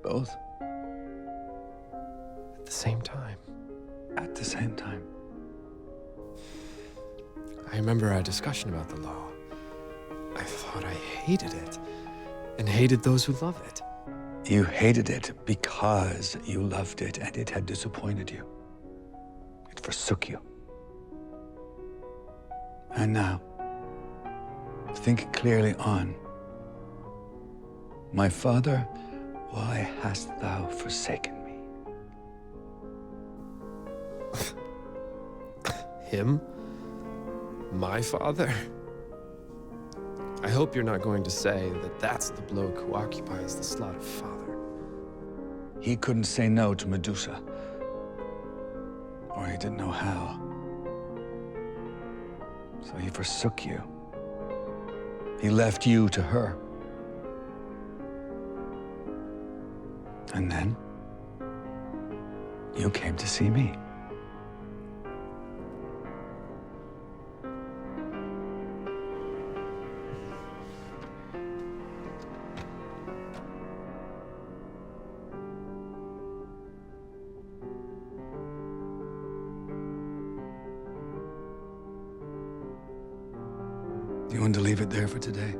Both. At the same time. At the same time. I remember our discussion about the law. I thought I hated it, and hated those who love it. You hated it because you loved it and it had disappointed you. It forsook you. And now, think clearly on. My father, why hast thou forsaken me? Him? My father? I hope you're not going to say that that's the bloke who occupies the slot of father. He couldn't say no to Medusa. Or he didn't know how. So he forsook you. He left you to her. And then, you came to see me. Do you want to leave it there for today?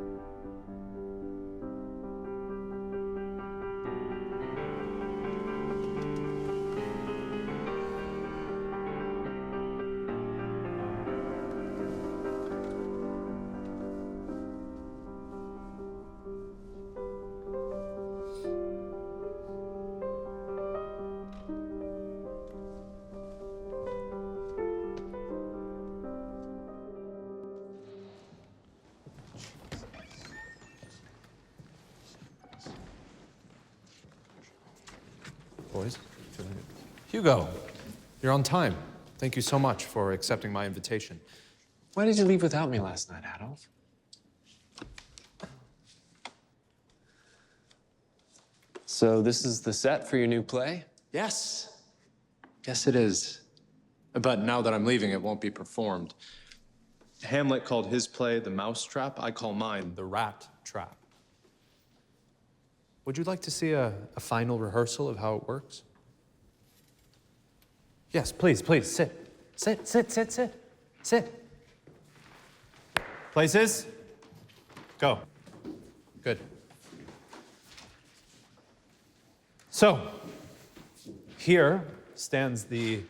Boys? Hugo, you're on time. Thank you so much for accepting my invitation. Why did you leave without me last night, Adolf? So this is the set for your new play? Yes. Yes, it is. But now that I'm leaving, it won't be performed. Hamlet called his play The Mousetrap. I call mine The Rat Trap. Would you like to see a final rehearsal of how it works? Yes, please, please, sit. Sit, sit, sit, sit, sit. Places? Go. Good. So, here stands the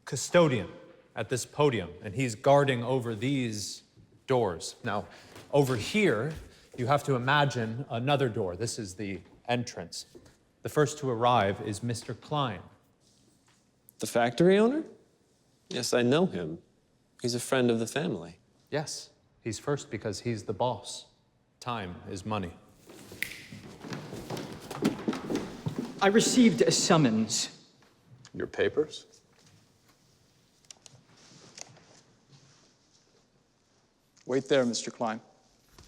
custodian at this podium, and he's guarding over these doors. Now, over here, you have to imagine another door. This is the entrance. The first to arrive is Mr. Klein. The factory owner? Yes, I know him. He's a friend of the family. Yes, he's first because he's the boss. Time is money. I received a summons. Your papers? Wait there, Mr. Klein.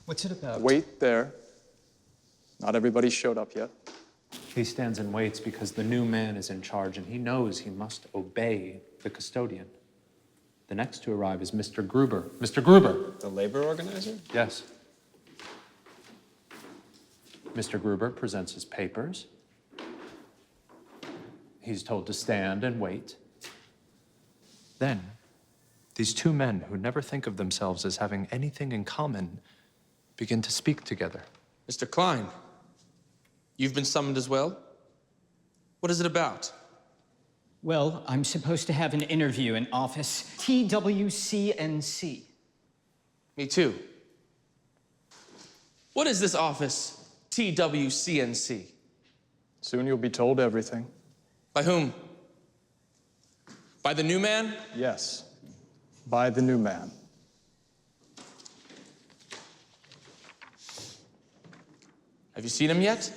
What's it about? Wait there. Not everybody showed up yet. He stands and waits because the new man is in charge and he knows he must obey the custodian. The next to arrive is Mr. Gruber. Mr. Gruber! The labor organizer? Yes. Mr. Gruber presents his papers. He's told to stand and wait. Then, these two men who never think of themselves as having anything in common begin to speak together. Mr. Klein, you've been summoned as well? What is it about? Well, I'm supposed to have an interview in office TWCNC. Me too. What is this office, TWCNC? Soon you'll be told everything. By whom? By the new man? Yes, by the new man. Have you seen him yet?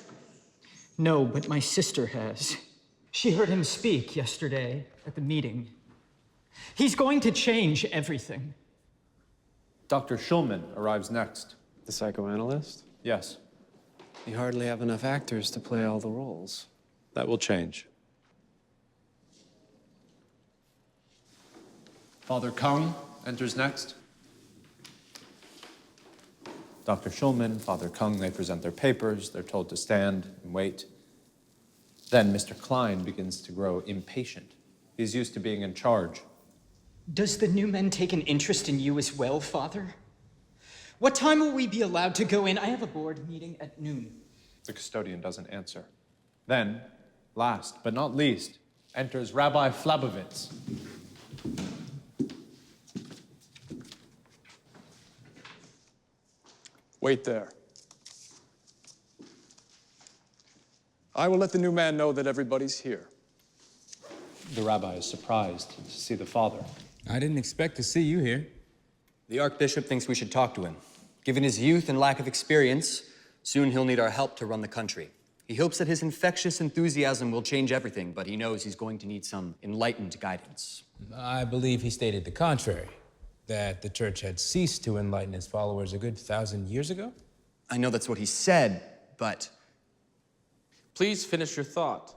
No, but my sister has. She heard him speak yesterday at the meeting. He's going to change everything. Dr. Schulman arrives next. The psychoanalyst? Yes. You hardly have enough actors to play all the roles. That will change. Father Kung enters next. Dr. Schulman, Father Kung, they present their papers. They're told to stand and wait. Then Mr. Klein begins to grow impatient. He's used to being in charge. Does the new man take an interest in you as well, Father? What time will we be allowed to go in? I have a board meeting at noon. The custodian doesn't answer. Then, last but not least, enters Rabbi Flabovitz. Wait there. I will let the new man know that everybody's here. The rabbi is surprised to see the father. I didn't expect to see you here. The Archbishop thinks we should talk to him. Given his youth and lack of experience, soon he'll need our help to run the country. He hopes that his infectious enthusiasm will change everything, but he knows he's going to need some enlightened guidance. I believe he stated the contrary, that the church had ceased to enlighten its followers a good 1,000 years ago. I know that's what he said, but... Please finish your thought.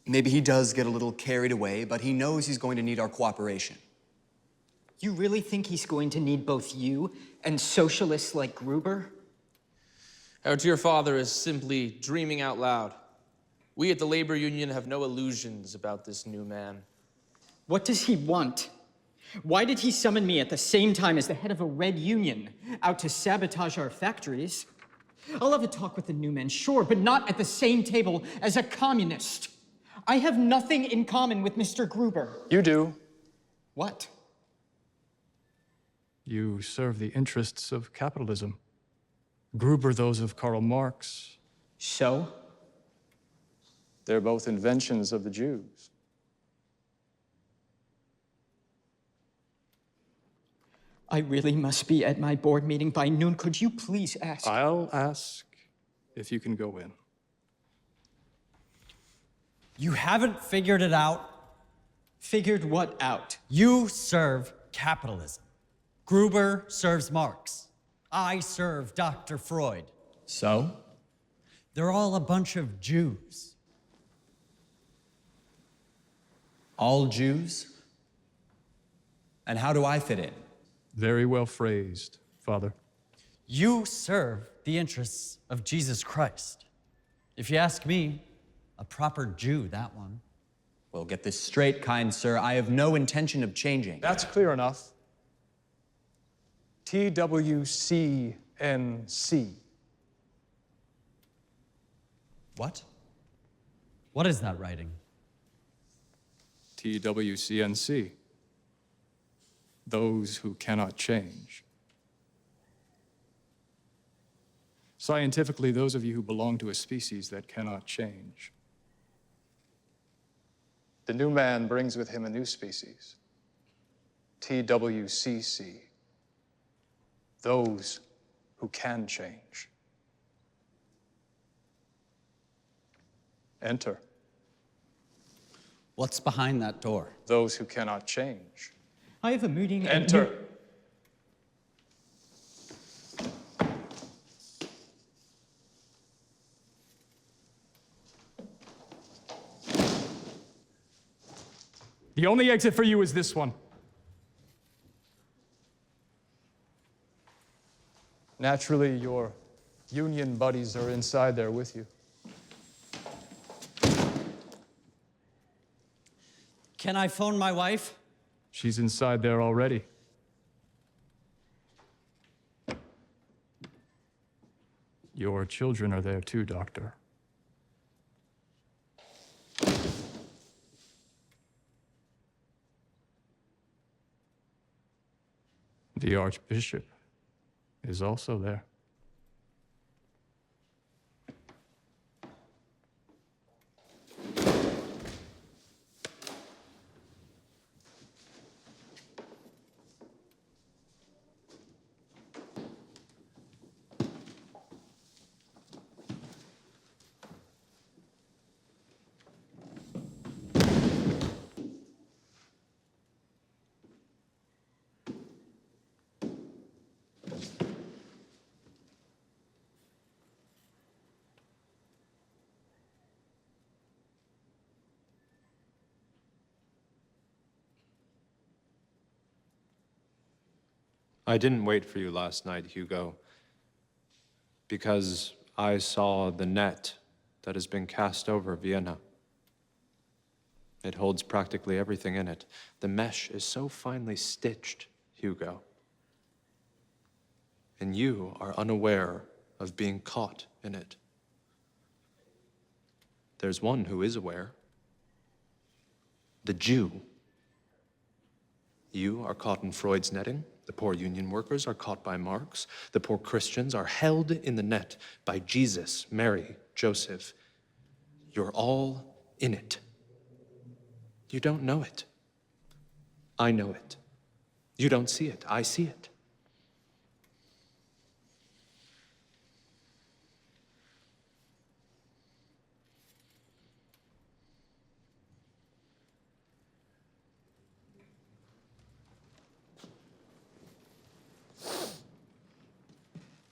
Maybe he does get a little carried away, but he knows he's going to need our cooperation. You really think he's going to need both you and socialists like Gruber? Our dear father is simply dreaming out loud. We at the labor union have no illusions about this new man. What does he want? Why did he summon me at the same time as the head of a red union out to sabotage our factories? I'll have a talk with the new man, sure, but not at the same table as a communist. I have nothing in common with Mr. Gruber. You do. What? You serve the interests of capitalism. Gruber those of Karl Marx. So? They're both inventions of the Jews. I really must be at my board meeting by noon. Could you please ask? I'll ask if you can go in. You haven't figured it out? Figured what out? You serve capitalism. Gruber serves Marx. I serve Dr. Freud. So? They're all a bunch of Jews. All Jews? And how do I fit in? Very well phrased, Father. You serve the interests of Jesus Christ. If you ask me, a proper Jew, that one. Well, get this straight, kind sir. I have no intention of changing. That's clear enough. TWCNC. What? What is that writing? TWCNC. Those who cannot change. Scientifically, those of you who belong to a species that cannot change. The new man brings with him a new species. TWCC. Those who can change. Enter. What's behind that door? Those who cannot change. I have a meeting. Enter. The only exit for you is this one. Naturally, your union buddies are inside there with you. Can I phone my wife? She's inside there already. Your children are there too, Doctor. The Archbishop is also there. I didn't wait for you last night, Hugo, because I saw the net that has been cast over Vienna. It holds practically everything in it. The mesh is so finely stitched, Hugo. And you are unaware of being caught in it. There's one who is aware. The Jew. You are caught in Freud's netting. The poor union workers are caught by Marx. The poor Christians are held in the net by Jesus, Mary, Joseph. You're all in it. You don't know it. I know it. You don't see it. I see it.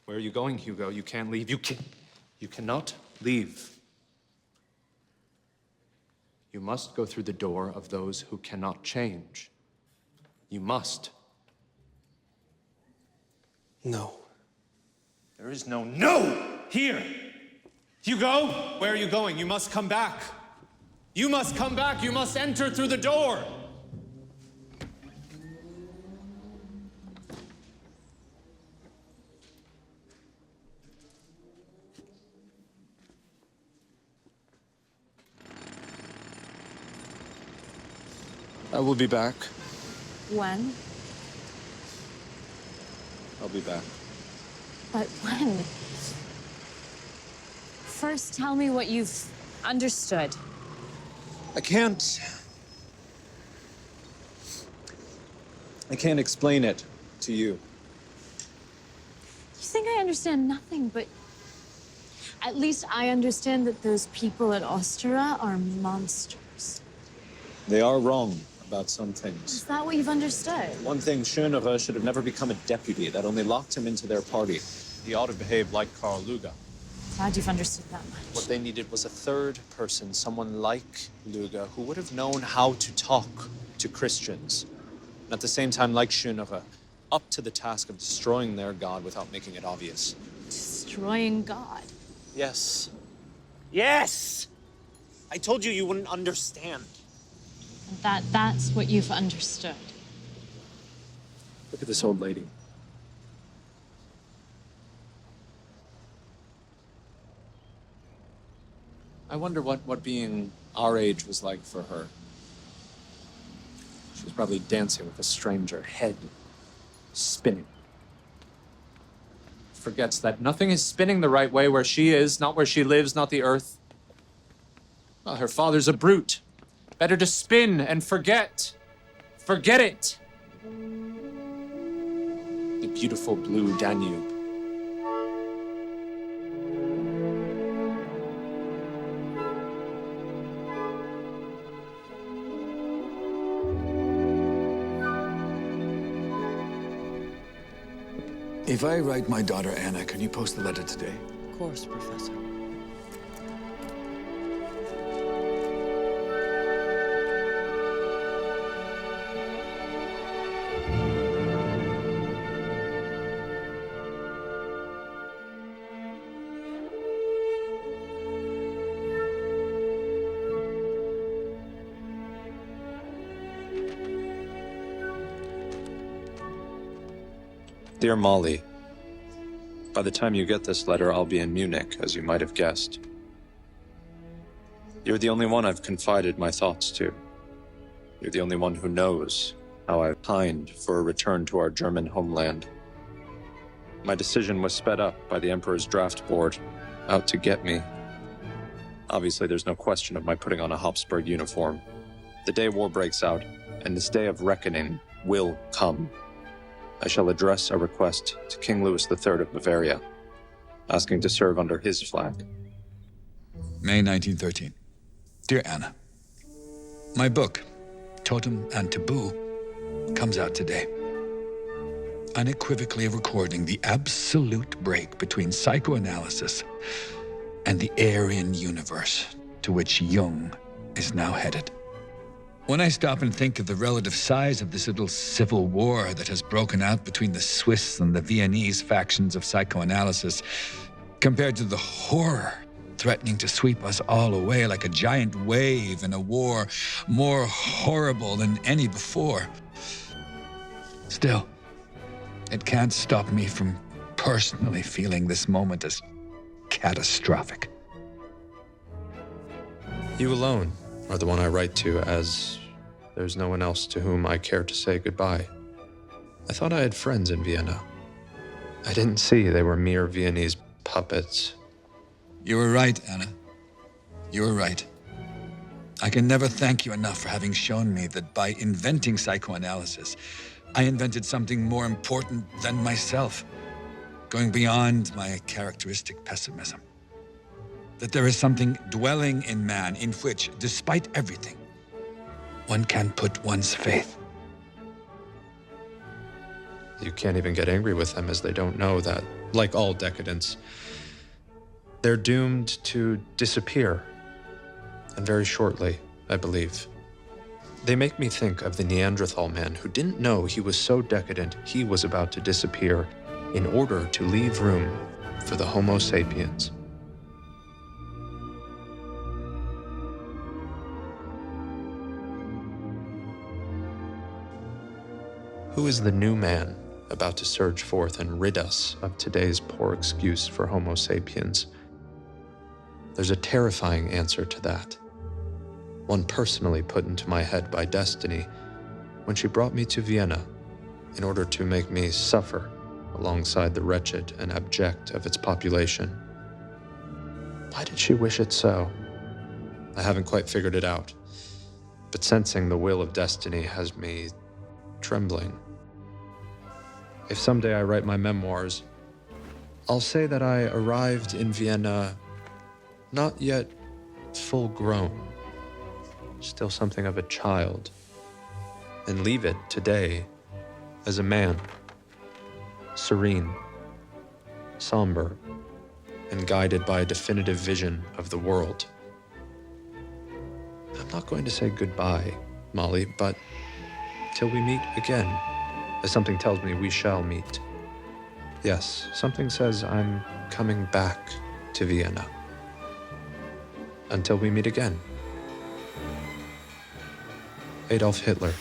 Where are you going, Hugo? You can't leave. You cannot leave. You must go through the door of those who cannot change. You must. No. There is no no here. Hugo, where are you going? You must come back. You must come back. You must enter through the door. I will be back. When? I'll be back. But when? First, tell me what you've understood. I can't explain it to you. You think I understand nothing, but at least I understand that those people at Austria are monsters. They are wrong about some things. Is that what you've understood? One thing, Schönerer should have never become a deputy. That only locked him into their party. He ought to behave like Karl Luger. Glad you've understood that much. What they needed was a third person, someone like Luger, who would have known how to talk to Christians. And at the same time, like Schönerer, up to the task of destroying their God without making it obvious. Destroying God? Yes. Yes! I told you you wouldn't understand. That's what you've understood. Look at this old lady. I wonder what being our age was like for her. She was probably dancing with a stranger, head spinning. Forgets that nothing is spinning the right way where she is, not where she lives, not the earth. Well, her father's a brute. Better to spin and forget. Forget it. The beautiful blue Danube. If I write my daughter Anna, can you post the letter today? Of course, Professor. Dear Molly, by the time you get this letter, I'll be in Munich, as you might have guessed. You're the only one I've confided my thoughts to. You're the only one who knows how I've pined for a return to our German homeland. My decision was sped up by the Emperor's draft board, out to get me. Obviously, there's no question of my putting on a Habsburg uniform. The day war breaks out, and this day of reckoning will come. I shall address a request to King Louis III of Bavaria, asking to serve under his flag. May 1913. Dear Anna, my book, Totem and Taboo, comes out today. Unequivocally recording the absolute break between psychoanalysis and the Aryan universe to which Jung is now headed. When I stop and think of the relative size of this little civil war that has broken out between the Swiss and the Viennese factions of psychoanalysis, compared to the horror threatening to sweep us all away like a giant wave in a war more horrible than any before. Still, it can't stop me from personally feeling this moment as catastrophic. You alone are the one I write to, as there's no one else to whom I care to say goodbye. I thought I had friends in Vienna. I didn't see they were mere Viennese puppets. You were right, Anna. You were right. I can never thank you enough for having shown me that by inventing psychoanalysis, I invented something more important than myself, going beyond my characteristic pessimism. That there is something dwelling in man in which, despite everything, one can put one's faith. You can't even get angry with them, as they don't know that, like all decadents, they're doomed to disappear, and very shortly, I believe. They make me think of the Neanderthal man who didn't know he was so decadent he was about to disappear in order to leave room for the Homo sapiens. Who is the new man about to surge forth and rid us of today's poor excuse for Homo sapiens? There's a terrifying answer to that, one personally put into my head by destiny when she brought me to Vienna in order to make me suffer alongside the wretched and abject of its population. Why did she wish it so? I haven't quite figured it out, but sensing the will of destiny has me trembling. If someday I write my memoirs, I'll say that I arrived in Vienna not yet full grown, still something of a child, and leave it today as a man, serene, somber, and guided by a definitive vision of the world. I'm not going to say goodbye, Molly, but till we meet again, as something tells me we shall meet. Yes, something says I'm coming back to Vienna. Until we meet again. Adolf Hitler.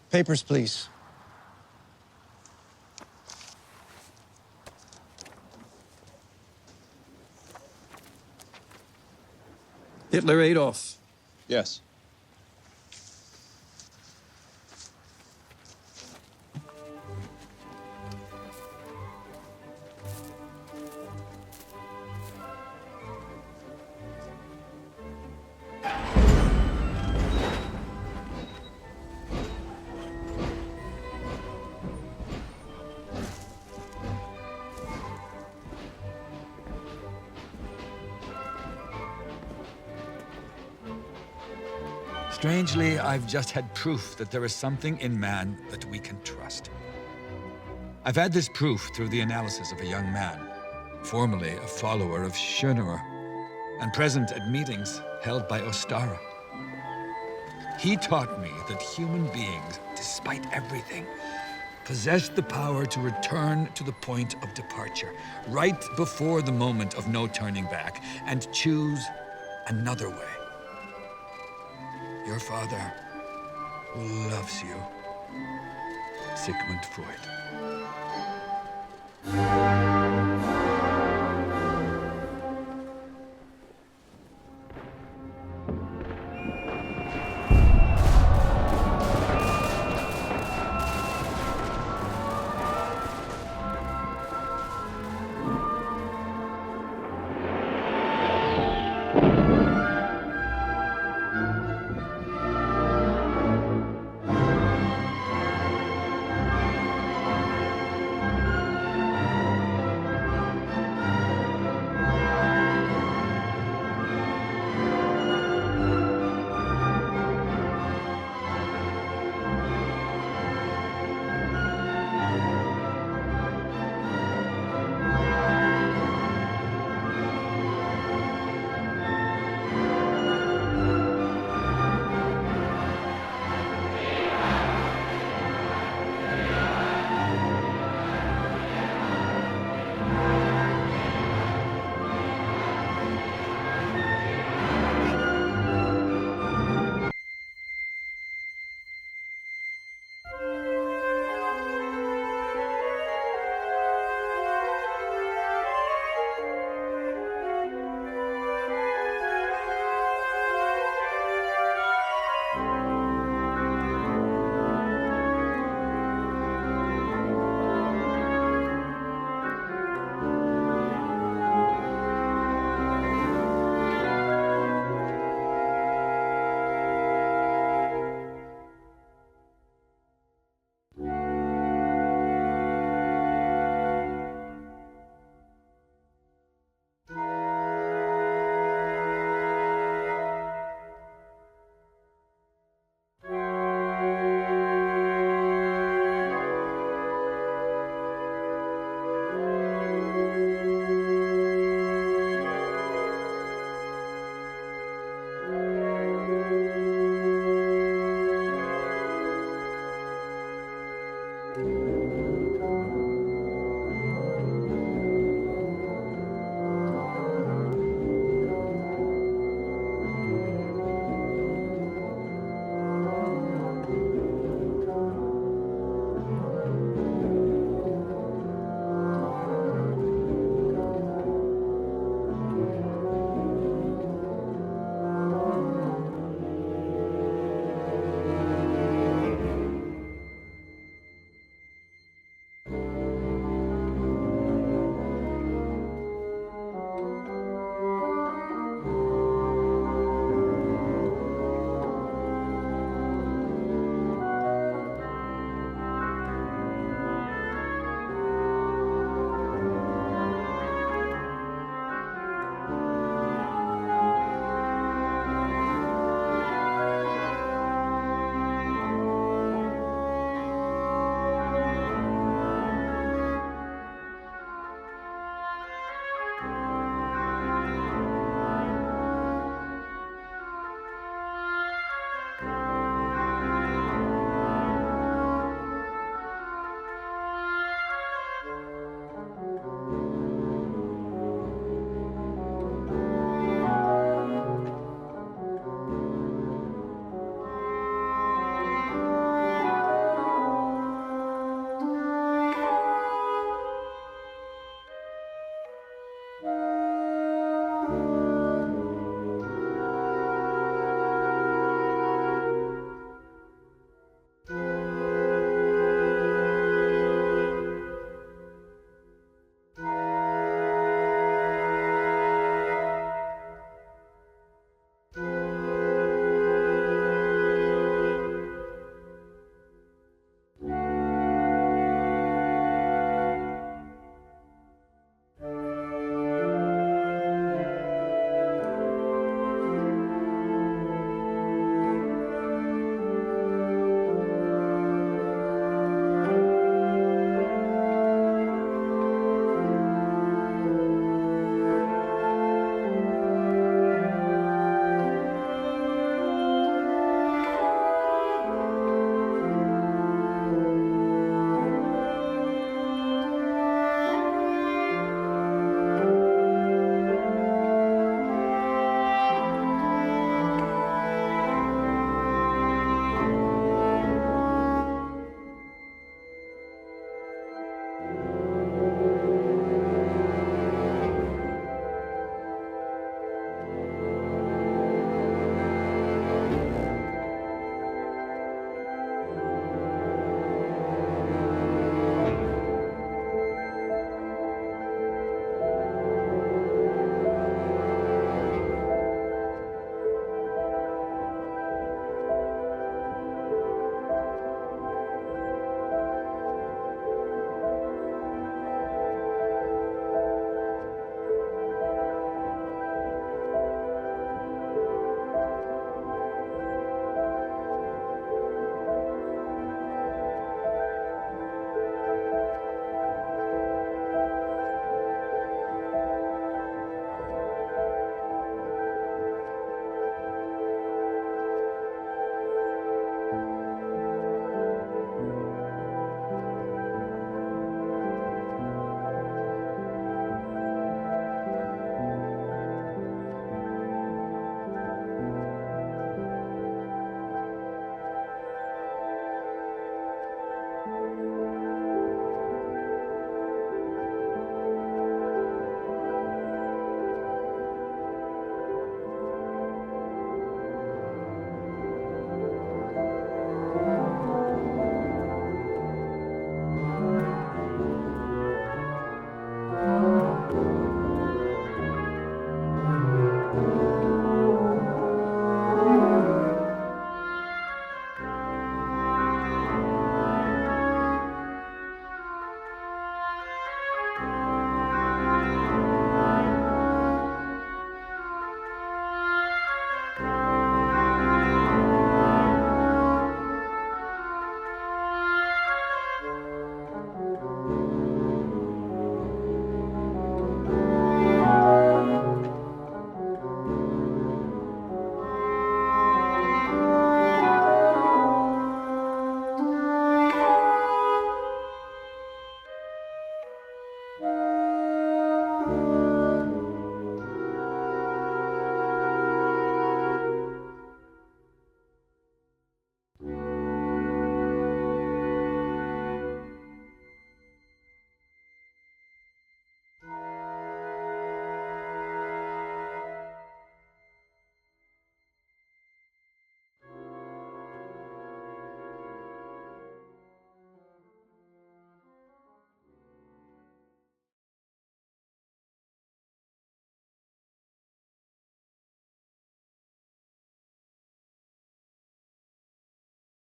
Papers, please. Hitler Adolf. Yes. Strangely, I've just had proof that there is something in man that we can trust. I've had this proof through the analysis of a young man, formerly a follower of Schönerer, and present at meetings held by Ostara. He taught me that human beings, despite everything, possess the power to return to the point of departure, right before the moment of no turning back, and choose another way. Your father, who loves you, Sigmund Freud.